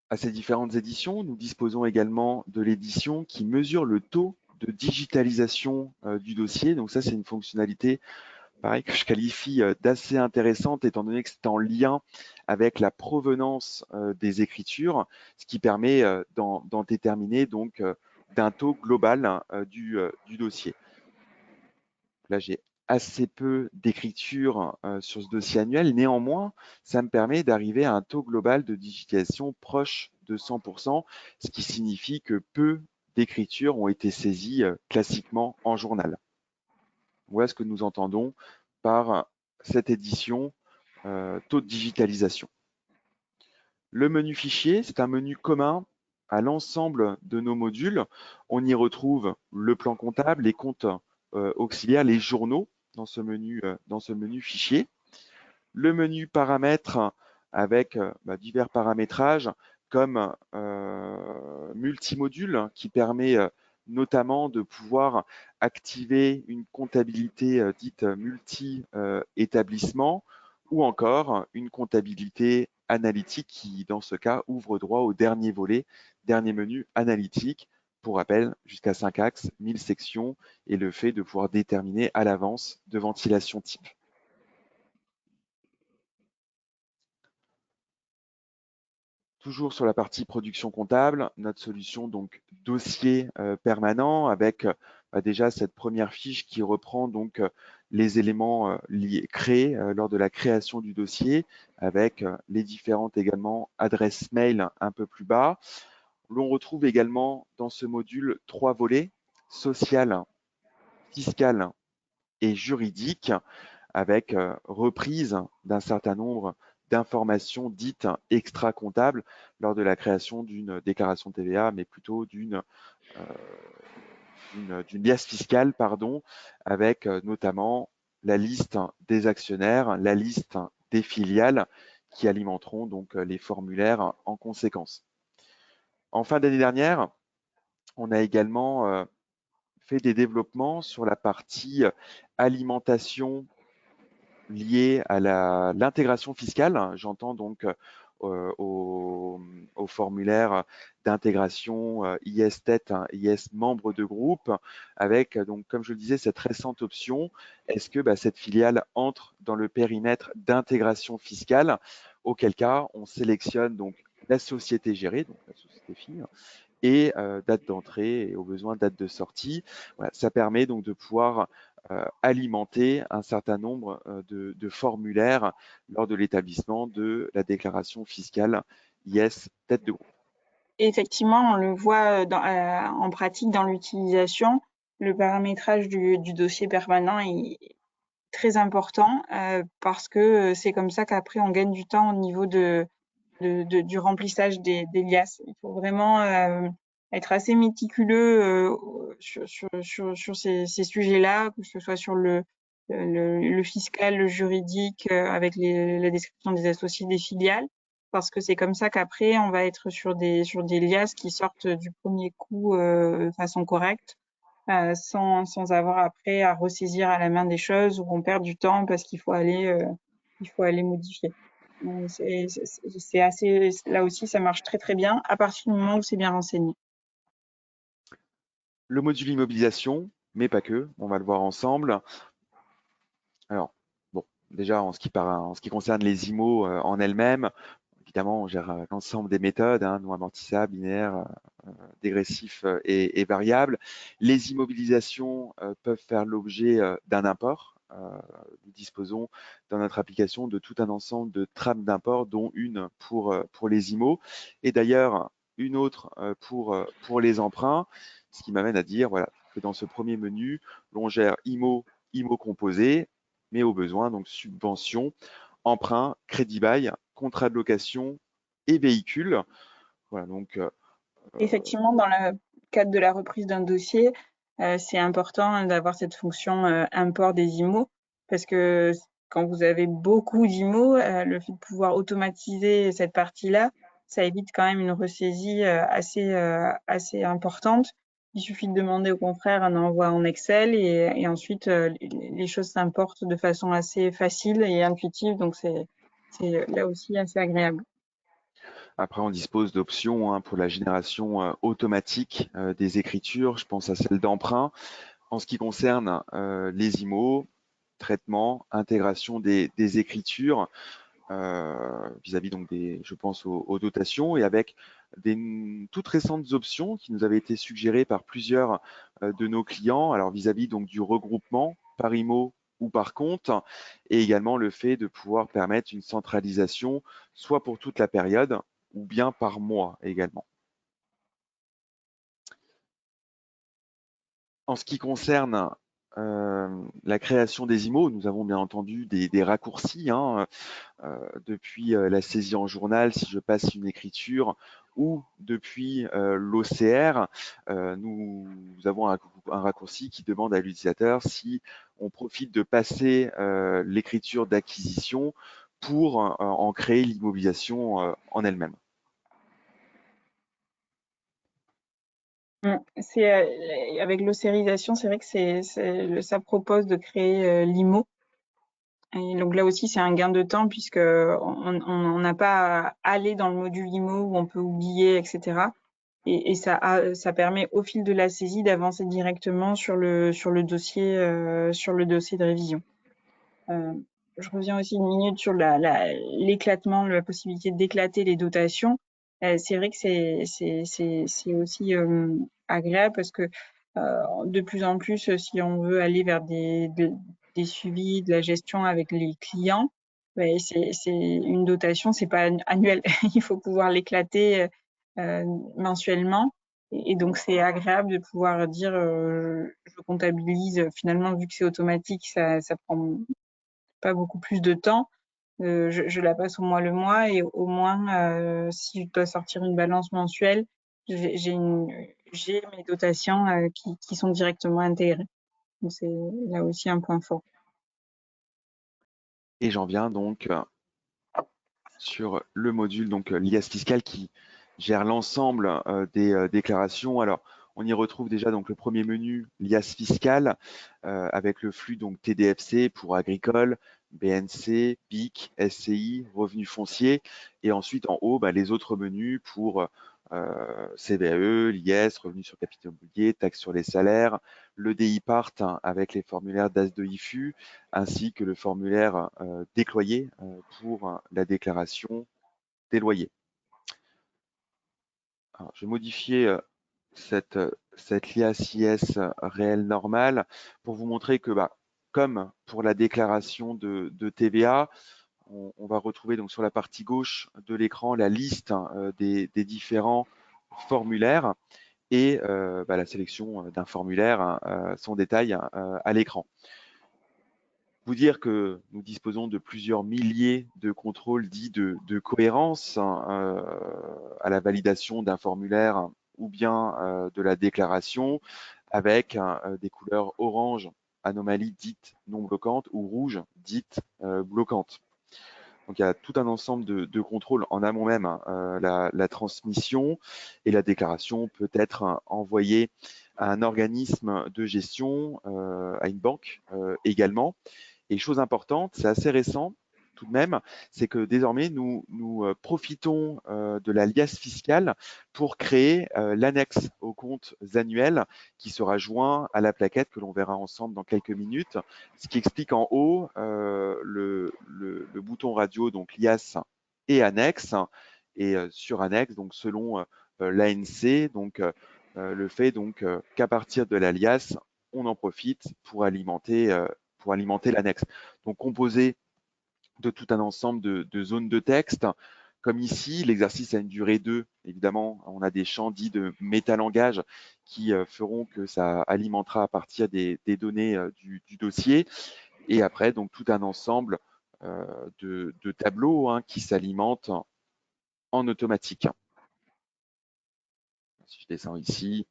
à ces différentes éditions, nous disposons également de l'édition qui mesure le taux de digitalisation du dossier. Donc ça, c'est une fonctionnalité pareil, que je qualifie d'assez intéressante étant donné que c'est en lien avec la provenance des écritures, ce qui permet d'en déterminer donc d'un taux global du dossier. Là, j'ai assez peu d'écriture sur ce dossier annuel. Néanmoins, ça me permet d'arriver à un taux global de digitalisation proche de 100%, ce qui signifie que peu d'écritures ont été saisies classiquement en journal. Voilà ce que nous entendons par cette édition taux de digitalisation. Le menu fichier, c'est un menu commun à l'ensemble de nos modules. On y retrouve le plan comptable, les comptes auxiliaires, les journaux dans ce menu fichier. Le menu paramètres avec divers paramétrages comme multimodule qui permet notamment de pouvoir activer une comptabilité dite multi-établissement ou encore une comptabilité analytique qui, dans ce cas, ouvre droit au dernier volet, dernier menu analytique. Pour rappel, jusqu'à 5 axes, 1000 sections et le fait de pouvoir déterminer à l'avance de ventilation type. Toujours sur la partie production comptable, notre solution donc dossier permanent avec déjà cette première fiche qui reprend donc les éléments créés lors de la création du dossier avec les différentes également adresses mail un peu plus bas. L'on retrouve également dans ce module 3 volets, social, fiscal et juridique avec reprise d'un certain nombre d'informations dites extra-comptables lors de la création d'une déclaration de TVA, mais plutôt d'une liasse fiscale, avec notamment la liste des actionnaires, la liste des filiales qui alimenteront donc les formulaires en conséquence. En fin d'année dernière, on a également fait des développements sur la partie alimentation lié à l'intégration fiscale. J'entends donc au formulaire d'intégration IS tête, IS membre de groupe, avec donc, comme je le disais, cette récente option. Est-ce que cette filiale entre dans le périmètre d'intégration fiscale? Auquel cas, on sélectionne donc la société gérée, donc la société fille, et date d'entrée et au besoin date de sortie. Voilà, ça permet donc de pouvoir alimenter un certain nombre de formulaires lors de l'établissement de la déclaration fiscale IS tête de groupe. Effectivement, on le voit en pratique dans l'utilisation. Le paramétrage du dossier permanent est très important parce que c'est comme ça qu'après on gagne du temps au niveau du remplissage des liasses. Il faut vraiment être assez méticuleux sur ces sujets-là, que ce soit sur le fiscal, le juridique, avec la description des associés des filiales, parce que c'est comme ça qu'après on va être sur des liasses qui sortent du premier coup de façon correcte, sans avoir après à ressaisir à la main des choses ou on perd du temps parce qu'il faut aller modifier. Donc c'est assez, là aussi ça marche très très bien à partir du moment où c'est bien renseigné. Le module immobilisation, mais pas que, on va le voir ensemble. Alors, bon, déjà en ce qui concerne les IMO en elles-mêmes, évidemment, on gère l'ensemble des méthodes, non amortissables, binaires, dégressifs et variables. Les immobilisations peuvent faire l'objet d'un import. Nous disposons dans notre application de tout un ensemble de trames d'import, dont une pour les IMO, et d'ailleurs une autre pour les emprunts, ce qui m'amène à dire voilà, que dans ce premier menu, l'on gère IMO composé, mais au besoin, donc subvention, emprunt, crédit bail, contrat de location et véhicule. Voilà, donc Effectivement, dans le cadre de la reprise d'un dossier, c'est important d'avoir cette fonction import des IMO parce que quand vous avez beaucoup d'IMO, le fait de pouvoir automatiser cette partie-là, ça évite quand même une ressaisie assez importante. Il suffit de demander au confrère un envoi en Excel et ensuite les choses s'importent de façon assez facile et intuitive, donc c'est là aussi assez agréable. après, on dispose d'options pour la génération automatique des écritures. Je pense à celle d'emprunt. En ce qui concerne les IMO, traitement, intégration des écritures vis-à-vis donc je pense aux dotations et avec des toutes récentes options qui nous avaient été suggérées par plusieurs de nos clients. Alors vis-à-vis donc du regroupement par IMO ou par compte, et également le fait de pouvoir permettre une centralisation soit pour toute la période ou bien par mois également. En ce qui concerne la création des IMO, nous avons bien entendu des raccourcis depuis la saisie en journal, si je passe une écriture, ou depuis l'OCR, nous avons un raccourci qui demande à l'utilisateur si on profite de passer l'écriture d'acquisition pour en créer l'immobilisation en elle-même. Avec l'ossérisation, c'est vrai que ça propose de créer l'IMO. Et donc là aussi, c'est un gain de temps puisque on n'a pas à aller dans le module IMO où on peut oublier, etc. Et ça permet au fil de la saisie d'avancer directement sur le dossier de révision. Je reviens aussi une minute sur l'éclatement, la possibilité d'éclater les dotations. C'est vrai que c'est aussi agréable parce que de plus en plus, si on veut aller vers des suivis, de la gestion avec les clients, c'est une dotation, c'est pas annuel. Il faut pouvoir l'éclater mensuellement. Et donc, c'est agréable de pouvoir dire, je comptabilise. Finalement, vu que c'est automatique, ça prend pas beaucoup plus de temps. Je la passe au mois le mois et au moins, si je dois sortir une balance mensuelle, j'ai mes dotations qui sont directement intégrées. Donc, c'est là aussi un point fort. Et j'en viens donc sur le module donc l'IAS fiscal qui gère l'ensemble des déclarations. Alors, on y retrouve déjà donc le premier menu, l'IAS fiscal, avec le flux donc TDFC pour agricole, BNC, PIC, SCI, revenus fonciers, et ensuite en haut les autres menus pour CVAE, l'IS, revenus sur capital immobilier, taxes sur les salaires, le DIPART avec les formulaires DAS2IFU, ainsi que le formulaire déployé pour la déclaration des loyers. Alors, je vais modifier cette liasse IS réel normal pour vous montrer que, comme pour la déclaration de TVA, on va retrouver donc sur la partie gauche de l'écran la liste des différents formulaires et la sélection d'un formulaire, son détail à l'écran. Vous dire que nous disposons de plusieurs milliers de contrôles dits de cohérence à la validation d'un formulaire ou bien de la déclaration avec des couleurs orange, anomalie dite non bloquante, ou rouge, dite bloquante. Donc il y a tout un ensemble de contrôles en amont même. La transmission et la déclaration peut être envoyée à un organisme de gestion, à une banque également. Et chose importante, c'est assez récent tout de même, c'est que désormais nous profitons de la liasse fiscale pour créer l'annexe aux comptes annuels qui sera joint à la plaquette que l'on verra ensemble dans quelques minutes, ce qui explique en haut le bouton radio, donc liasse et annexe, et sur annexe, donc selon l'ANC, donc le fait donc qu'à partir de la liasse, on en profite pour alimenter l'annexe. Donc composé de tout un ensemble de zones de texte. Comme ici, l'exercice a une durée 2. Évidemment, on a des champs dits de métalangage qui feront que ça alimentera à partir des données du dossier. Et après, donc tout un ensemble de tableaux qui s'alimentent en automatique. Si je descends ici,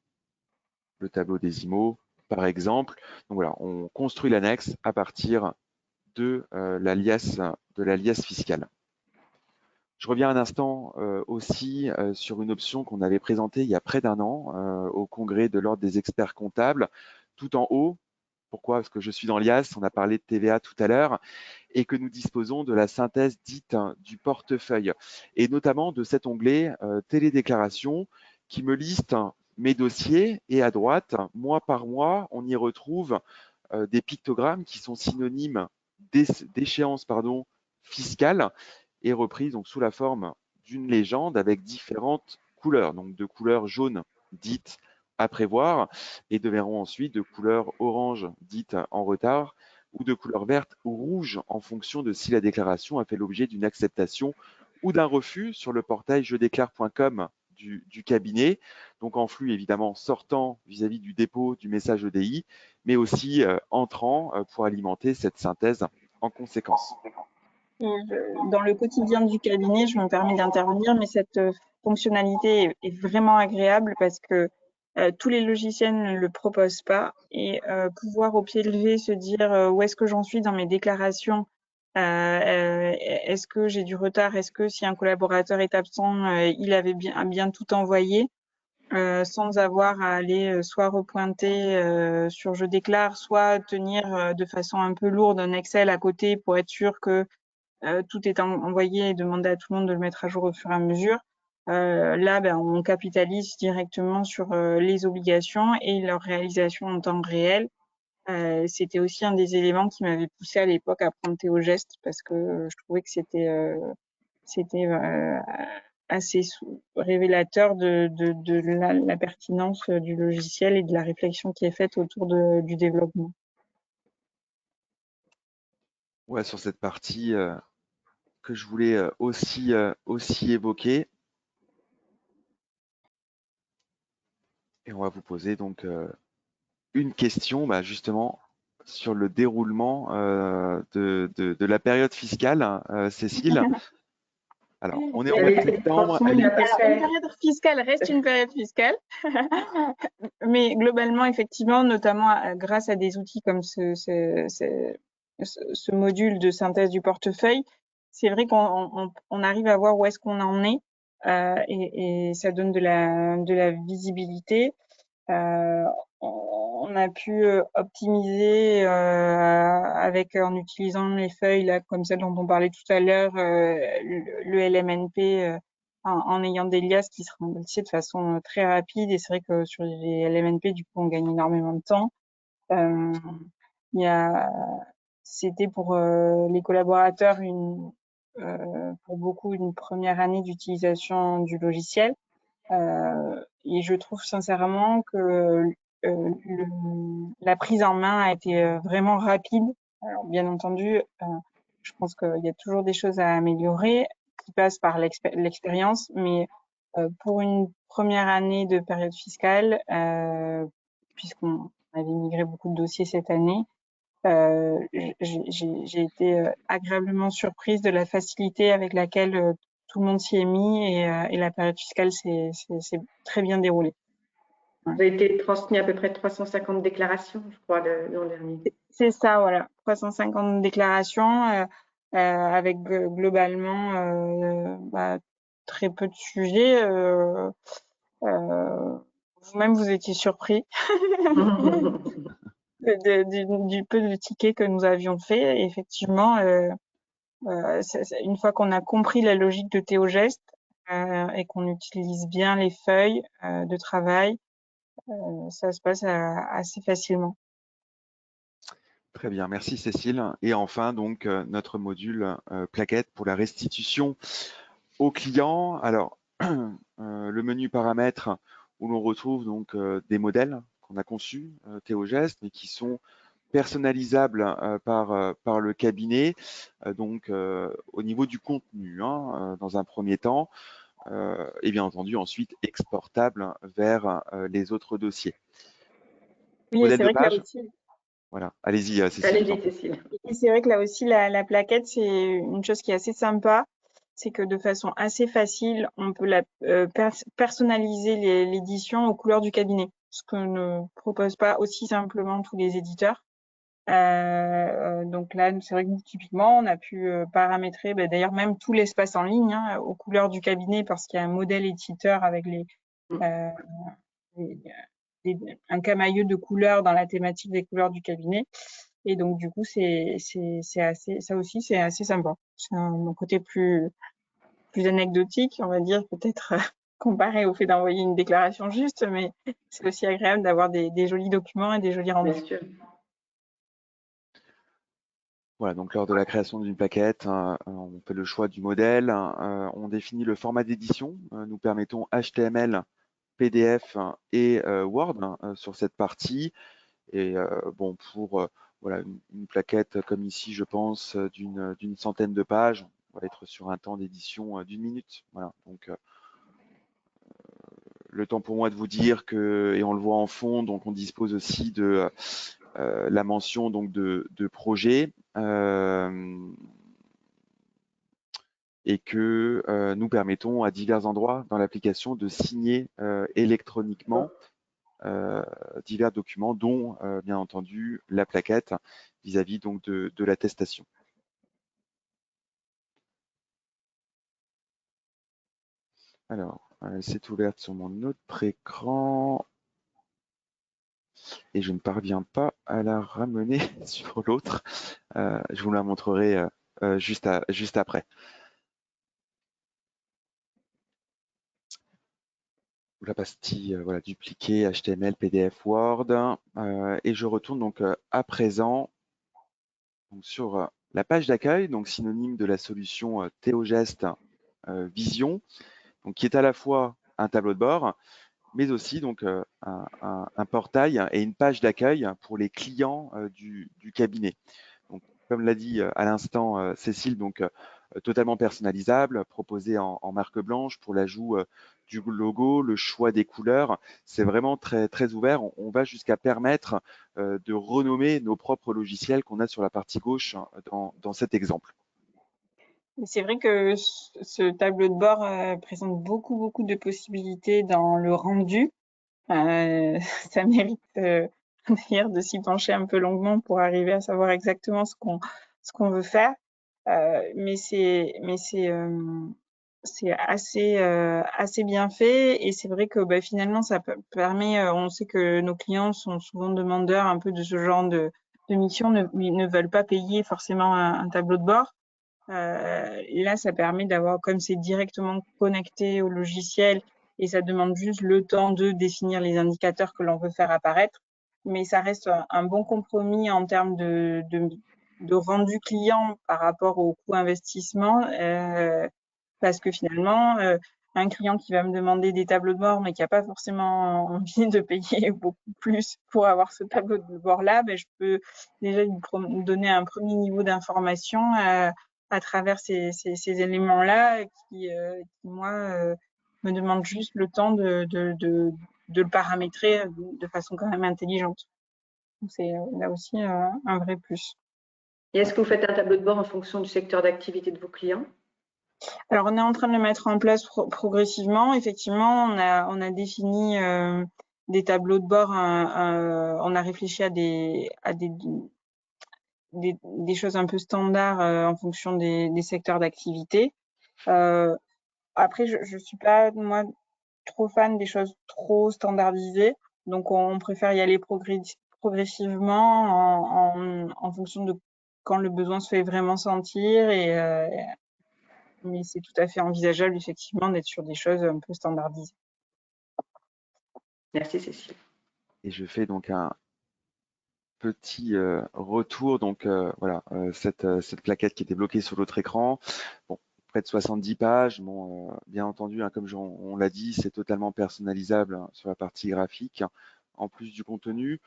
le tableau des IMO, par exemple. Donc voilà, on construit l'annexe à partir de la liasse fiscale. Je reviens un instant aussi sur une option qu'on avait présentée il y a près d'un an au congrès de l'Ordre des experts comptables, tout en haut. Pourquoi? Parce que je suis dans l'IAS, on a parlé de TVA tout à l'heure, et que nous disposons de la synthèse dite du portefeuille, et notamment de cet onglet télédéclaration qui me liste mes dossiers, et à droite, mois par mois, on y retrouve des pictogrammes qui sont synonymes d'échéance fiscale et reprise donc sous la forme d'une légende avec différentes couleurs, donc de couleur jaune dite à prévoir et deviendront ensuite de couleur orange dite en retard ou de couleur verte ou rouge en fonction de si la déclaration a fait l'objet d'une acceptation ou d'un refus sur le portail jedéclare.com du cabinet, donc en flux évidemment sortant vis-à-vis du dépôt du message EDI, mais aussi entrant pour alimenter cette synthèse en conséquence. Dans le quotidien du cabinet, je me permets d'intervenir, mais cette fonctionnalité est vraiment agréable parce que tous les logiciels ne le proposent pas et pouvoir au pied levé se dire où est-ce que j'en suis dans mes déclarations, est-ce que j'ai du retard, est-ce que si un collaborateur est absent, il avait bien tout envoyé, sans avoir à aller soit repointer sur Je déclare, soit tenir de façon un peu lourde un Excel à côté pour être sûr que tout est envoyé et demander à tout le monde de le mettre à jour au fur et à mesure. Là, on capitalise directement sur les obligations et leur réalisation en temps réel. C'était aussi un des éléments qui m'avait poussé à l'époque à prendre Théogeste parce que je trouvais que c'était assez révélateur de la pertinence du logiciel et de la réflexion qui est faite autour du développement. Ouais, sur cette partie que je voulais aussi évoquer. Et on va vous poser donc une question justement sur le déroulement de la période fiscale, Cécile. Alors, on est en mois de septembre. Une période fiscale reste une période fiscale, mais globalement, effectivement, notamment grâce à des outils comme ce module de synthèse du portefeuille, c'est vrai qu'on arrive à voir où est-ce qu'on en est et ça donne de la visibilité. On a pu optimiser en utilisant les feuilles là, comme celles dont on parlait tout à l'heure, le LMNP en ayant des liasses qui se remplissent de façon très rapide. Et c'est vrai que sur les LMNP, du coup, on gagne énormément de temps. C'était pour les collaborateurs pour beaucoup une première année d'utilisation du logiciel. Et je trouve sincèrement que la prise en main a été vraiment rapide. Alors, bien entendu, je pense qu'il y a toujours des choses à améliorer qui passent par l'expérience, mais pour une première année de période fiscale, puisqu'on avait migré beaucoup de dossiers cette année, j'ai été agréablement surprise de la facilité avec laquelle tout le monde s'y est mis et la période fiscale s'est très bien déroulée. Vous avez été transmis à peu près 350 déclarations, je crois, l'an dernier. C'est ça, voilà. 350 déclarations avec globalement très peu de sujets. Vous-même, vous étiez surpris du peu de tickets que nous avions fait. Et effectivement, une fois qu'on a compris la logique de Théogeste et qu'on utilise bien les feuilles de travail, ça se passe assez facilement. Très bien, merci Cécile. Et enfin, donc, notre module plaquette pour la restitution au client. Alors, le menu paramètres où l'on retrouve donc des modèles qu'on a conçus, Théogeste, mais qui sont personnalisables par le cabinet, donc au niveau du contenu, dans un premier temps, et bien entendu ensuite exportable vers les autres dossiers. Oui, Modèle c'est de vrai que là page. aussi, Voilà, allez-y Cécile. Allez-y, Cécile. et c'est vrai que là aussi, la plaquette, c'est une chose qui est assez sympa. C'est que de façon assez facile, on peut personnaliser l'édition aux couleurs du cabinet, ce que ne proposent pas aussi simplement tous les éditeurs. Donc là, c'est vrai que nous, typiquement, on a pu paramétrer, d'ailleurs même tout l'espace en ligne aux couleurs du cabinet parce qu'il y a un modèle éditeur avec euh, un camailleux de couleurs dans la thématique des couleurs du cabinet. Et donc, du coup, c'est assez, ça aussi, c'est assez sympa. C'est un côté plus anecdotique, on va dire, peut-être comparé au fait d'envoyer une déclaration juste, mais c'est aussi agréable d'avoir des jolis documents et des jolis rendus. Bien sûr. Voilà, donc lors de la création d'une plaquette, on fait le choix du modèle, on définit le format d'édition. Nous permettons HTML, PDF et Word sur cette partie. Et bon, pour voilà, une plaquette comme ici, je pense, d'une centaine de pages, on va être sur un temps d'édition d'1 minute. Voilà, donc le temps pour moi de vous dire que, et on le voit en fond, donc on dispose aussi de la mention donc de projet et que nous permettons à divers endroits dans l'application de signer électroniquement divers documents, dont bien entendu la plaquette vis-à-vis donc de l'attestation. Alors, c'est ouvert sur mon autre écran et je ne parviens pas à la ramener sur l'autre. Je vous la montrerai juste après. La pastille, voilà, dupliquer, HTML, PDF, Word. Et je retourne donc à présent donc, sur la page d'accueil, donc synonyme de la solution Théogeste Vision, donc, qui est à la fois un tableau de bord, mais aussi donc un portail et une page d'accueil pour les clients du cabinet. Donc, comme l'a dit à l'instant Cécile, donc totalement personnalisable, proposé en marque blanche pour l'ajout du logo, le choix des couleurs. C'est vraiment très, très ouvert. On va jusqu'à permettre de renommer nos propres logiciels qu'on a sur la partie gauche dans cet exemple. C'est vrai que ce tableau de bord présente beaucoup de possibilités dans le rendu. Ça mérite d'ailleurs de s'y pencher un peu longuement pour arriver à savoir exactement ce qu'on veut faire. Mais c'est assez bien fait et c'est vrai que finalement ça permet, on sait que nos clients sont souvent demandeurs un peu de ce genre de mission, ne veulent pas payer forcément un tableau de bord. Là, ça permet d'avoir, comme c'est directement connecté au logiciel et ça demande juste le temps de définir les indicateurs que l'on veut faire apparaître, mais ça reste un bon compromis en termes de rendu client par rapport au coût investissement, parce que finalement, un client qui va me demander des tableaux de bord, mais qui n'a pas forcément envie de payer beaucoup plus pour avoir ce tableau de bord-là, je peux déjà lui donner un premier niveau d'information à travers ces éléments-là qui, moi, me demandent juste le temps de le paramétrer de façon quand même intelligente. Donc, c'est là aussi un vrai plus. Et est-ce que vous faites un tableau de bord en fonction du secteur d'activité de vos clients? Alors, on est en train de le mettre en place progressivement. Effectivement, on a défini des tableaux de bord. On a réfléchi à des choses un peu standards en fonction des secteurs d'activité. Après, je suis pas, moi, trop fan des choses trop standardisées. Donc, on préfère y aller progressivement en fonction de quand le besoin se fait vraiment sentir. Mais c'est tout à fait envisageable, effectivement, d'être sur des choses un peu standardisées. Merci, Cécile. Et je fais donc un petit retour. Donc voilà, cette plaquette qui était bloquée sur l'autre écran. Bon, près de 70 pages. Bon, bien entendu, hein, comme on l'a dit, c'est totalement personnalisable sur la partie graphique, en plus du contenu.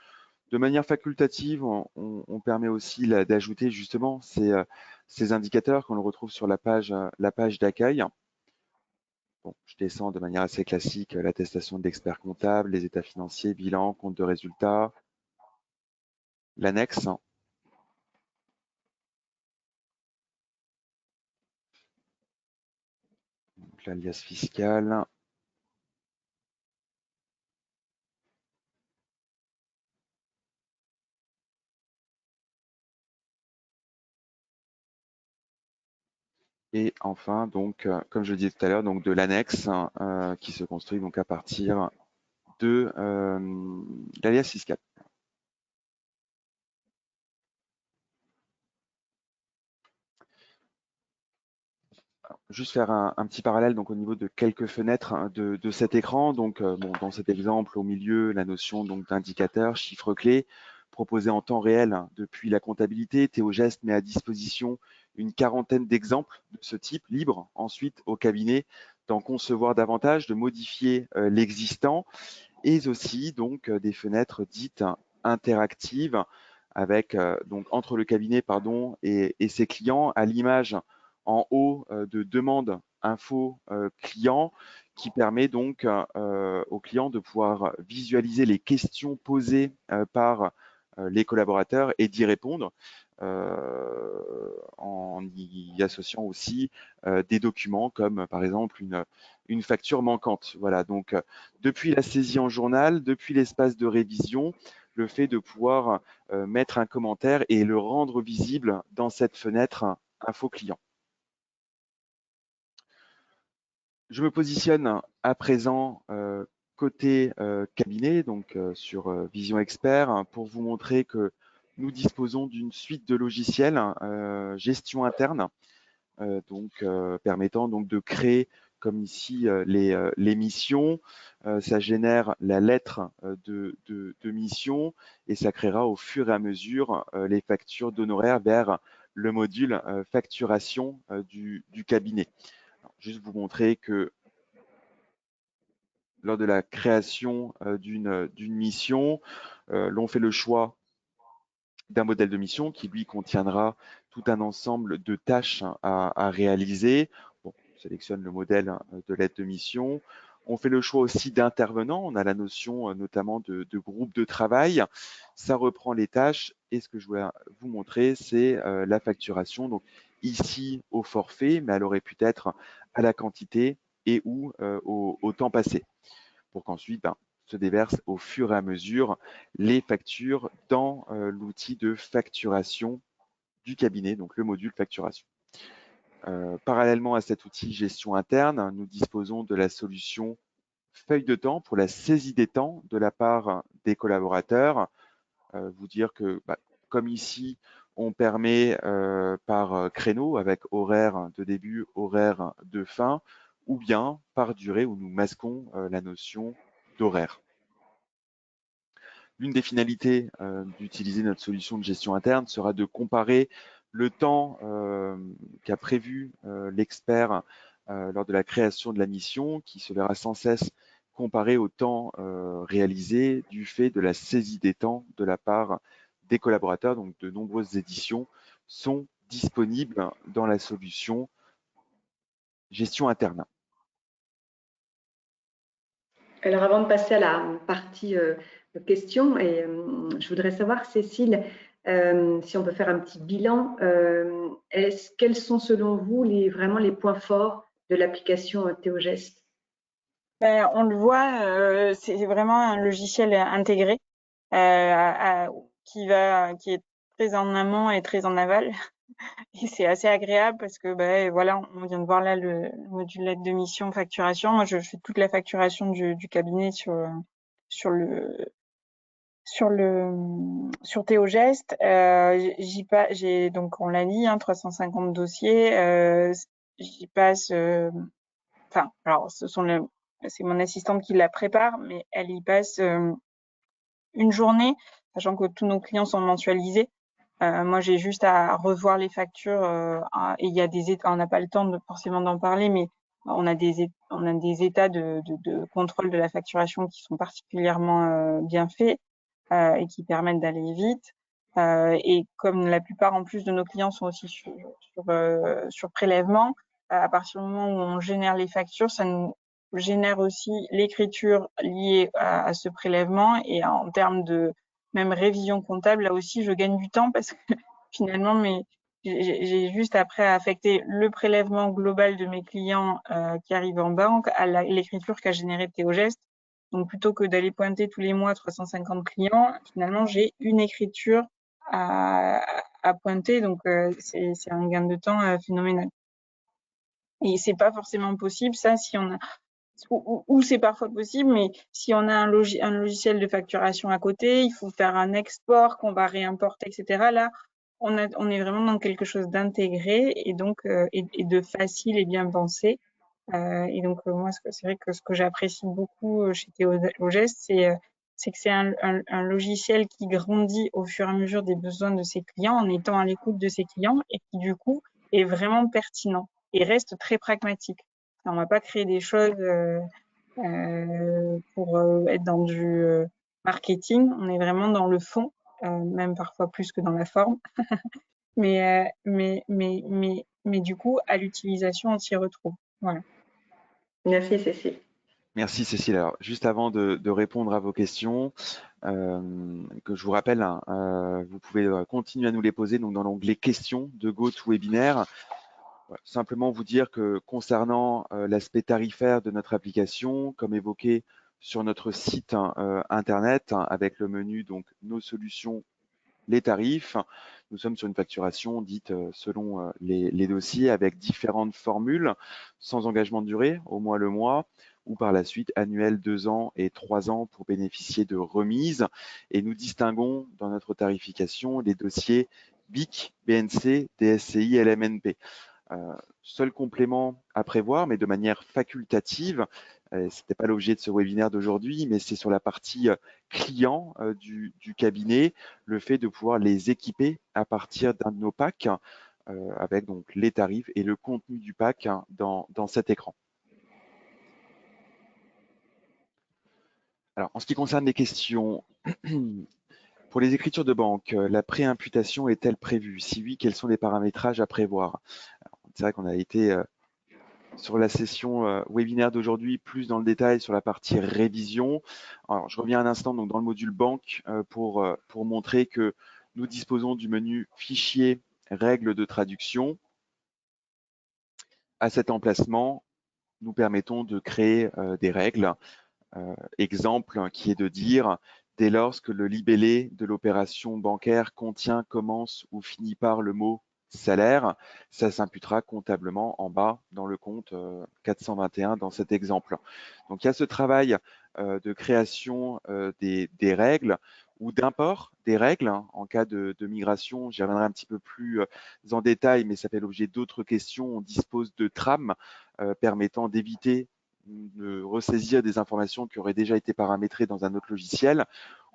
De manière facultative, on permet aussi d'ajouter justement ces indicateurs qu'on retrouve sur la page d'accueil. Bon, je descends de manière assez classique l'attestation de l'expert comptable, les états financiers, bilan, compte de résultats, l'annexe. L'alias fiscal. Et enfin, donc, comme je le disais tout à l'heure, donc de l'annexe qui se construit donc à partir de l'alias fiscal. Alors, juste faire un petit parallèle donc au niveau de quelques fenêtres de cet écran. Donc, bon, dans cet exemple, au milieu, la notion donc d'indicateur, chiffre clé, proposé en temps réel depuis la comptabilité. Théogest met à disposition une quarantaine d'exemples de ce type, libres ensuite au cabinet d'en concevoir davantage, de modifier l'existant, et aussi donc des fenêtres dites interactives avec donc entre le cabinet et ses clients, à l'image en haut de demande info client, qui permet donc aux clients de pouvoir visualiser les questions posées par les collaborateurs et d'y répondre, en y associant aussi des documents comme par exemple une facture manquante. Voilà, donc depuis la saisie en journal, depuis l'espace de révision, le fait de pouvoir mettre un commentaire et le rendre visible dans cette fenêtre info client. Je me positionne à présent côté cabinet, donc sur Vision Expert, hein, pour vous montrer que nous disposons d'une suite de logiciels gestion interne, permettant donc de créer, comme ici, les missions. Ça génère la lettre de mission et ça créera au fur et à mesure les factures d'honoraires vers le module facturation du cabinet. Alors, juste vous montrer que lors de la création d'une mission, l'on fait le choix d'un modèle de mission qui, lui, contiendra tout un ensemble de tâches à réaliser. Bon, on sélectionne le modèle de l'aide de mission. On fait le choix aussi d'intervenants. On a la notion notamment de groupe de travail. Ça reprend les tâches. Et ce que je voulais vous montrer, c'est la facturation. Donc ici, au forfait, mais elle aurait pu être à la quantité et ou au temps passé, pour qu'ensuite se déversent au fur et à mesure les factures dans l'outil de facturation du cabinet, donc le module facturation. Parallèlement à cet outil gestion interne, nous disposons de la solution feuille de temps pour la saisie des temps de la part des collaborateurs. Vous dire que, comme ici, on permet par créneau avec horaire de début, horaire de fin, ou bien par durée où nous masquons la notion d'horaire. L'une des finalités d'utiliser notre solution de gestion interne sera de comparer le temps qu'a prévu l'expert lors de la création de la mission, qui se verra sans cesse comparé au temps réalisé du fait de la saisie des temps de la part des collaborateurs. Donc, de nombreuses éditions sont disponibles dans la solution gestion interne. Alors, avant de passer à la partie questions, je voudrais savoir, Cécile, si on peut faire un petit bilan, quels sont selon vous vraiment les points forts de l'application Théogeste? On le voit, c'est vraiment un logiciel intégré qui est très en amont et très en aval. Et c'est assez agréable parce que voilà, on vient de voir là le module lettre de mission facturation. Moi, je fais toute la facturation du cabinet sur Théogeste. J'ai donc on l'a dit, 350 dossiers. J'y passe. Enfin, alors c'est mon assistante qui la prépare, mais elle y passe une journée, sachant que tous nos clients sont mensualisés. Moi, j'ai juste à revoir les factures. Et il y a on n'a pas le temps forcément d'en parler, mais on a des états de contrôle de la facturation qui sont particulièrement bien faits et qui permettent d'aller vite. Et comme la plupart en plus de nos clients sont aussi sur prélèvement, à partir du moment où on génère les factures, ça nous génère aussi l'écriture liée à ce prélèvement. Et en termes de même révision comptable, là aussi, je gagne du temps parce que finalement, j'ai juste après à affecter le prélèvement global de mes clients qui arrivent en banque à l'écriture qu'a générée Théogeste. Donc, plutôt que d'aller pointer tous les mois 350 clients, finalement, j'ai une écriture à pointer. Donc, c'est un gain de temps phénoménal. Et c'est pas forcément possible, ça, si on a, ou c'est parfois possible, mais si on a un logiciel de facturation à côté, il faut faire un export qu'on va réimporter, etc. Là, on est vraiment dans quelque chose d'intégré et donc et de facile et bien pensé. Et donc moi, c'est vrai que ce que j'apprécie beaucoup chez Théogeste, c'est que c'est un logiciel qui grandit au fur et à mesure des besoins de ses clients, en étant à l'écoute de ses clients et qui du coup est vraiment pertinent et reste très pragmatique. On va pas créer des choses pour être dans du marketing. On est vraiment dans le fond, même parfois plus que dans la forme. Mais du coup, à l'utilisation, on s'y retrouve. Voilà. Merci, Cécile. Merci Cécile. Alors, juste avant de répondre à vos questions, que je vous rappelle, vous pouvez continuer à nous les poser donc dans l'onglet questions de GoToWebinar. Simplement vous dire que concernant l'aspect tarifaire de notre application, comme évoqué sur notre site internet, avec le menu donc nos solutions, les tarifs, nous sommes sur une facturation dite selon les dossiers avec différentes formules, sans engagement de durée, au moins le mois, ou par la suite annuel 2 ans et 3 ans pour bénéficier de remises. Et nous distinguons dans notre tarification les dossiers BIC, BNC, DSCI, LMNP. Seul complément à prévoir, mais de manière facultative, ce n'était pas l'objet de ce webinaire d'aujourd'hui, mais c'est sur la partie client du cabinet, le fait de pouvoir les équiper à partir d'un de nos packs, avec donc les tarifs et le contenu du pack dans cet écran. Alors, en ce qui concerne les questions, pour les écritures de banque, la préimputation est-elle prévue? Si oui, quels sont les paramétrages à prévoir? C'est vrai qu'on a été sur la session webinaire d'aujourd'hui, plus dans le détail sur la partie révision. Alors, je reviens un instant donc, dans le module banque pour montrer que nous disposons du menu fichier règles de traduction. À cet emplacement, nous permettons de créer des règles. Exemple qui est de dire dès lors que le libellé de l'opération bancaire contient, commence ou finit par le mot salaire, ça s'imputera comptablement en bas dans le compte 421 dans cet exemple. Donc il y a ce travail de création des règles ou d'import des règles en cas de migration. J'y reviendrai un petit peu plus en détail, mais ça fait l'objet d'autres questions. On dispose de trames permettant d'éviter de ressaisir des informations qui auraient déjà été paramétrées dans un autre logiciel,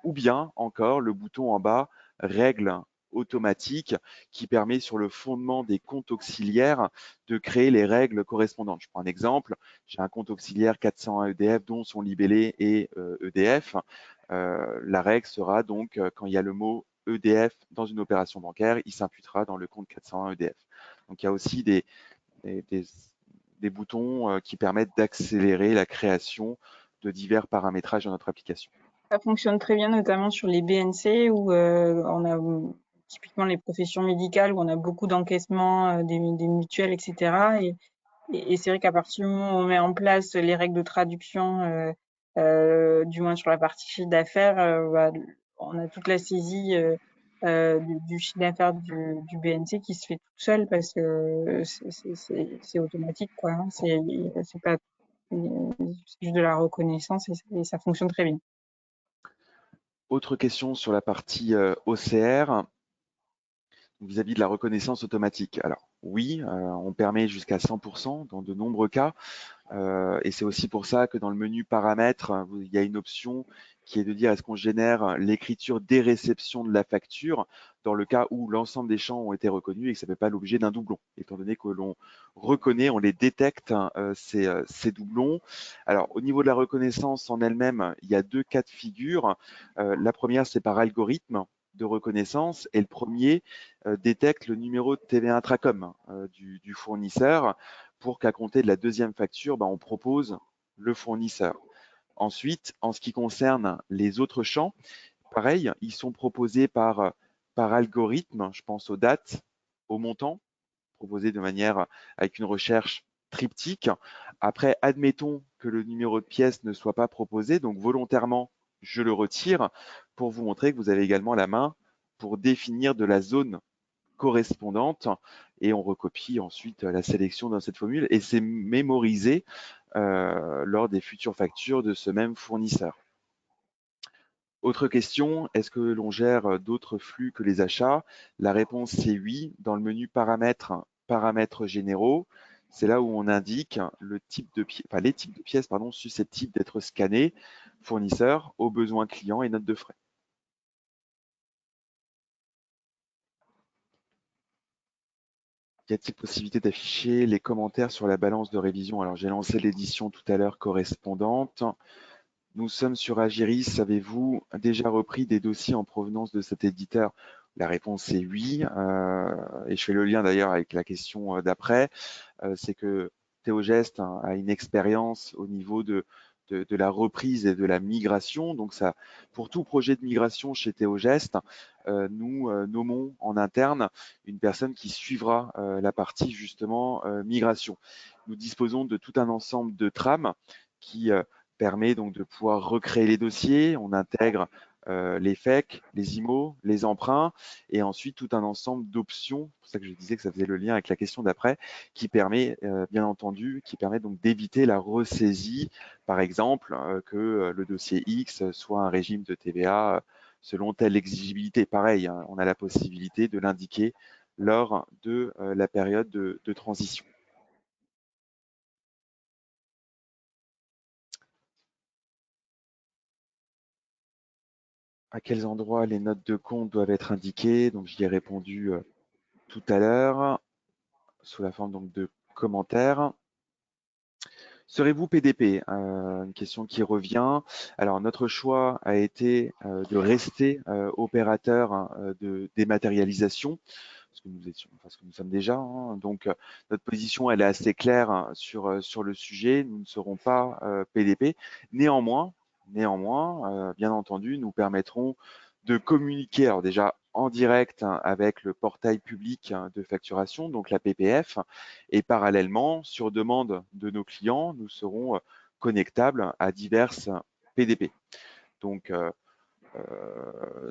ou bien encore le bouton en bas, règles automatique qui permet, sur le fondement des comptes auxiliaires, de créer les règles correspondantes. Je prends un exemple, j'ai un compte auxiliaire 401 EDF dont sont libellés et EDF. La règle sera donc, quand il y a le mot EDF dans une opération bancaire, il s'imputera dans le compte 401 EDF. Donc il y a aussi des boutons qui permettent d'accélérer la création de divers paramétrages dans notre application. Ça fonctionne très bien, notamment sur les BNC, où on a typiquement les professions médicales, où on a beaucoup d'encaissements des mutuelles, etc. Et c'est vrai qu'à partir du moment où on met en place les règles de traduction, du moins sur la partie chiffre d'affaires, on a toute la saisie du chiffre d'affaires du BNC qui se fait toute seule parce que c'est automatique, quoi. Hein. C'est pas juste de la reconnaissance et ça fonctionne très bien. Autre question sur la partie OCR, vis-à-vis de la reconnaissance automatique. Alors oui, on permet jusqu'à 100% dans de nombreux cas. Et c'est aussi pour ça que dans le menu paramètres, il y a une option qui est de dire est-ce qu'on génère l'écriture des réceptions de la facture dans le cas où l'ensemble des champs ont été reconnus et que ça ne fait pas l'objet d'un doublon. Étant donné que l'on reconnaît, on les détecte, ces doublons. Alors, au niveau de la reconnaissance en elle-même, il y a deux cas de figure. La première, c'est par algorithme de reconnaissance et le premier détecte le numéro de TVA Intracom du fournisseur pour qu'à compter de la deuxième facture, on propose le fournisseur. Ensuite, en ce qui concerne les autres champs, pareil, ils sont proposés par algorithme. Je pense aux dates, aux montants, proposés de manière avec une recherche triptyque. Après, admettons que le numéro de pièce ne soit pas proposé, donc volontairement, je le retire pour vous montrer que vous avez également la main pour définir de la zone correspondante et on recopie ensuite la sélection dans cette formule et c'est mémorisé lors des futures factures de ce même fournisseur. Autre question, est-ce que l'on gère d'autres flux que les achats? La réponse c'est oui. Dans le menu paramètres généraux, c'est là où on indique le type de les types de pièces susceptibles d'être scannés, fournisseur, aux besoins clients et notes de frais. Y a-t-il possibilité d'afficher les commentaires sur la balance de révision? Alors, j'ai lancé l'édition tout à l'heure correspondante. Nous sommes sur Agiris. Avez-vous déjà repris des dossiers en provenance de cet éditeur? La réponse est oui. Et je fais le lien d'ailleurs avec la question d'après. C'est que Théogest a une expérience au niveau de la reprise et de la migration. Donc, ça, pour tout projet de migration chez Théogest, nous nommons en interne une personne qui suivra la partie justement migration. Nous disposons de tout un ensemble de trames qui permet donc de pouvoir recréer les dossiers. On intègre les FEC, les IMO, les emprunts et ensuite tout un ensemble d'options. C'est pour ça que je disais que ça faisait le lien avec la question d'après, qui permet bien entendu, qui permet donc d'éviter la ressaisie, par exemple, que le dossier X soit un régime de TVA selon telle exigibilité. Pareil, hein, on a la possibilité de l'indiquer lors de la période de transition. À quels endroits les notes de compte doivent être indiquées? Donc, j'y ai répondu tout à l'heure, sous la forme donc de commentaires. Serez-vous PDP? Une question qui revient. Alors, notre choix a été de rester opérateur de dématérialisation, ce que nous sommes déjà. Hein. Donc, notre position, elle est assez claire sur le sujet. Nous ne serons pas PDP. Néanmoins, bien entendu, nous permettrons de communiquer, alors déjà en direct avec le portail public de facturation, donc la PPF, et parallèlement, sur demande de nos clients, nous serons connectables à diverses PDP. Donc,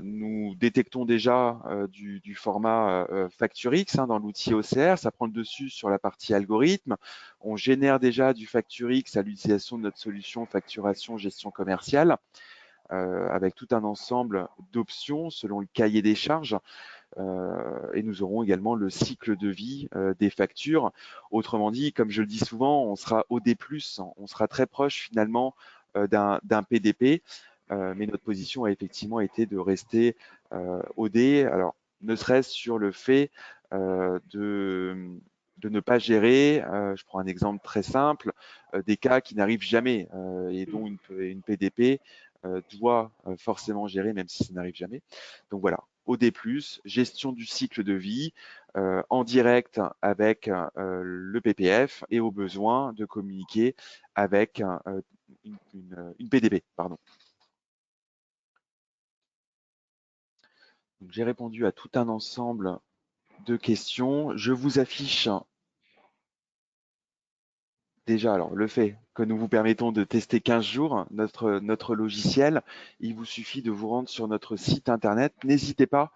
nous détectons déjà du format FactureX dans l'outil OCR, ça prend le dessus sur la partie algorithme. On génère déjà du FactureX à l'utilisation de notre solution facturation gestion commerciale avec tout un ensemble d'options selon le cahier des charges. Et nous aurons également le cycle de vie des factures. Autrement dit, comme je le dis souvent, on sera OD+, on sera très proche finalement d'un PDP, mais notre position a effectivement été de rester OD. Alors, ne serait-ce sur le fait de ne pas gérer, je prends un exemple très simple, des cas qui n'arrivent jamais et dont une PDP doit forcément gérer, même si ça n'arrive jamais. Donc voilà, OD+, gestion du cycle de vie en direct avec le PPF et au besoin de communiquer avec une PDP. Pardon. J'ai répondu à tout un ensemble de questions. Je vous affiche déjà alors le fait que nous vous permettons de tester 15 jours notre logiciel. Il vous suffit de vous rendre sur notre site internet. N'hésitez pas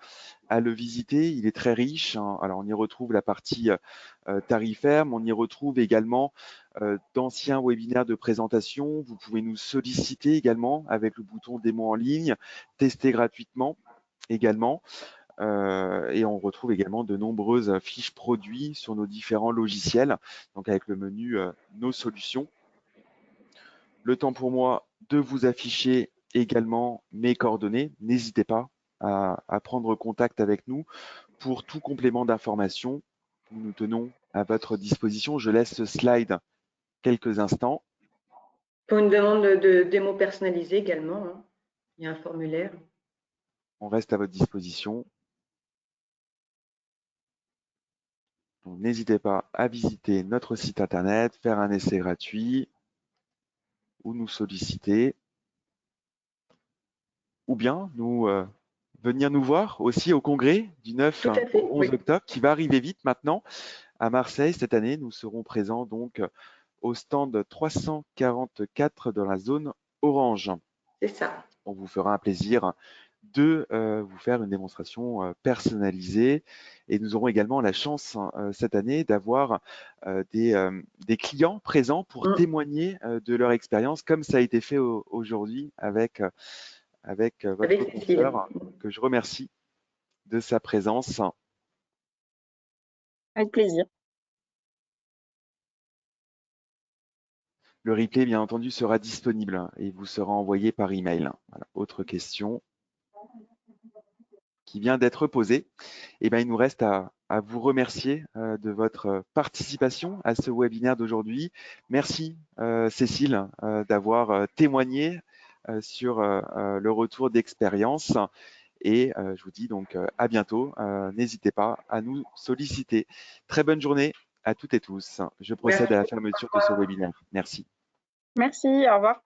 à le visiter, il est très riche. Alors on y retrouve la partie tarifaire, mais on y retrouve également d'anciens webinaires de présentation. Vous pouvez nous solliciter également avec le bouton démo en ligne, tester gratuitement également. Et on retrouve également de nombreuses fiches produits sur nos différents logiciels, donc avec le menu Nos solutions. Le temps pour moi de vous afficher également mes coordonnées. N'hésitez pas à prendre contact avec nous pour tout complément d'information. Nous nous tenons à votre disposition. Je laisse ce slide quelques instants. Pour une demande de démo personnalisée également, hein. Il y a un formulaire. On reste à votre disposition. Donc, n'hésitez pas à visiter notre site internet, faire un essai gratuit ou nous solliciter. Ou bien venir nous voir aussi au congrès du 9 au 11 octobre qui va arriver vite maintenant à Marseille cette année. Nous serons présents donc au stand 344 dans la zone orange. C'est ça. On vous fera un plaisir de vous faire une démonstration personnalisée et nous aurons également la chance cette année d'avoir des clients présents pour témoigner de leur expérience comme ça a été fait aujourd'hui avec votre consoeur que je remercie de sa présence. Avec plaisir. Le replay, bien entendu, sera disponible et vous sera envoyé par email. Voilà. Autre question qui vient d'être posée. Eh bien, il nous reste à vous remercier de votre participation à ce webinaire d'aujourd'hui. Merci Cécile d'avoir témoigné sur le retour d'expérience. Et je vous dis donc à bientôt. N'hésitez pas à nous solliciter. Très bonne journée à toutes et tous. Je procède à la fermeture de ce webinaire. Merci. Merci, au revoir.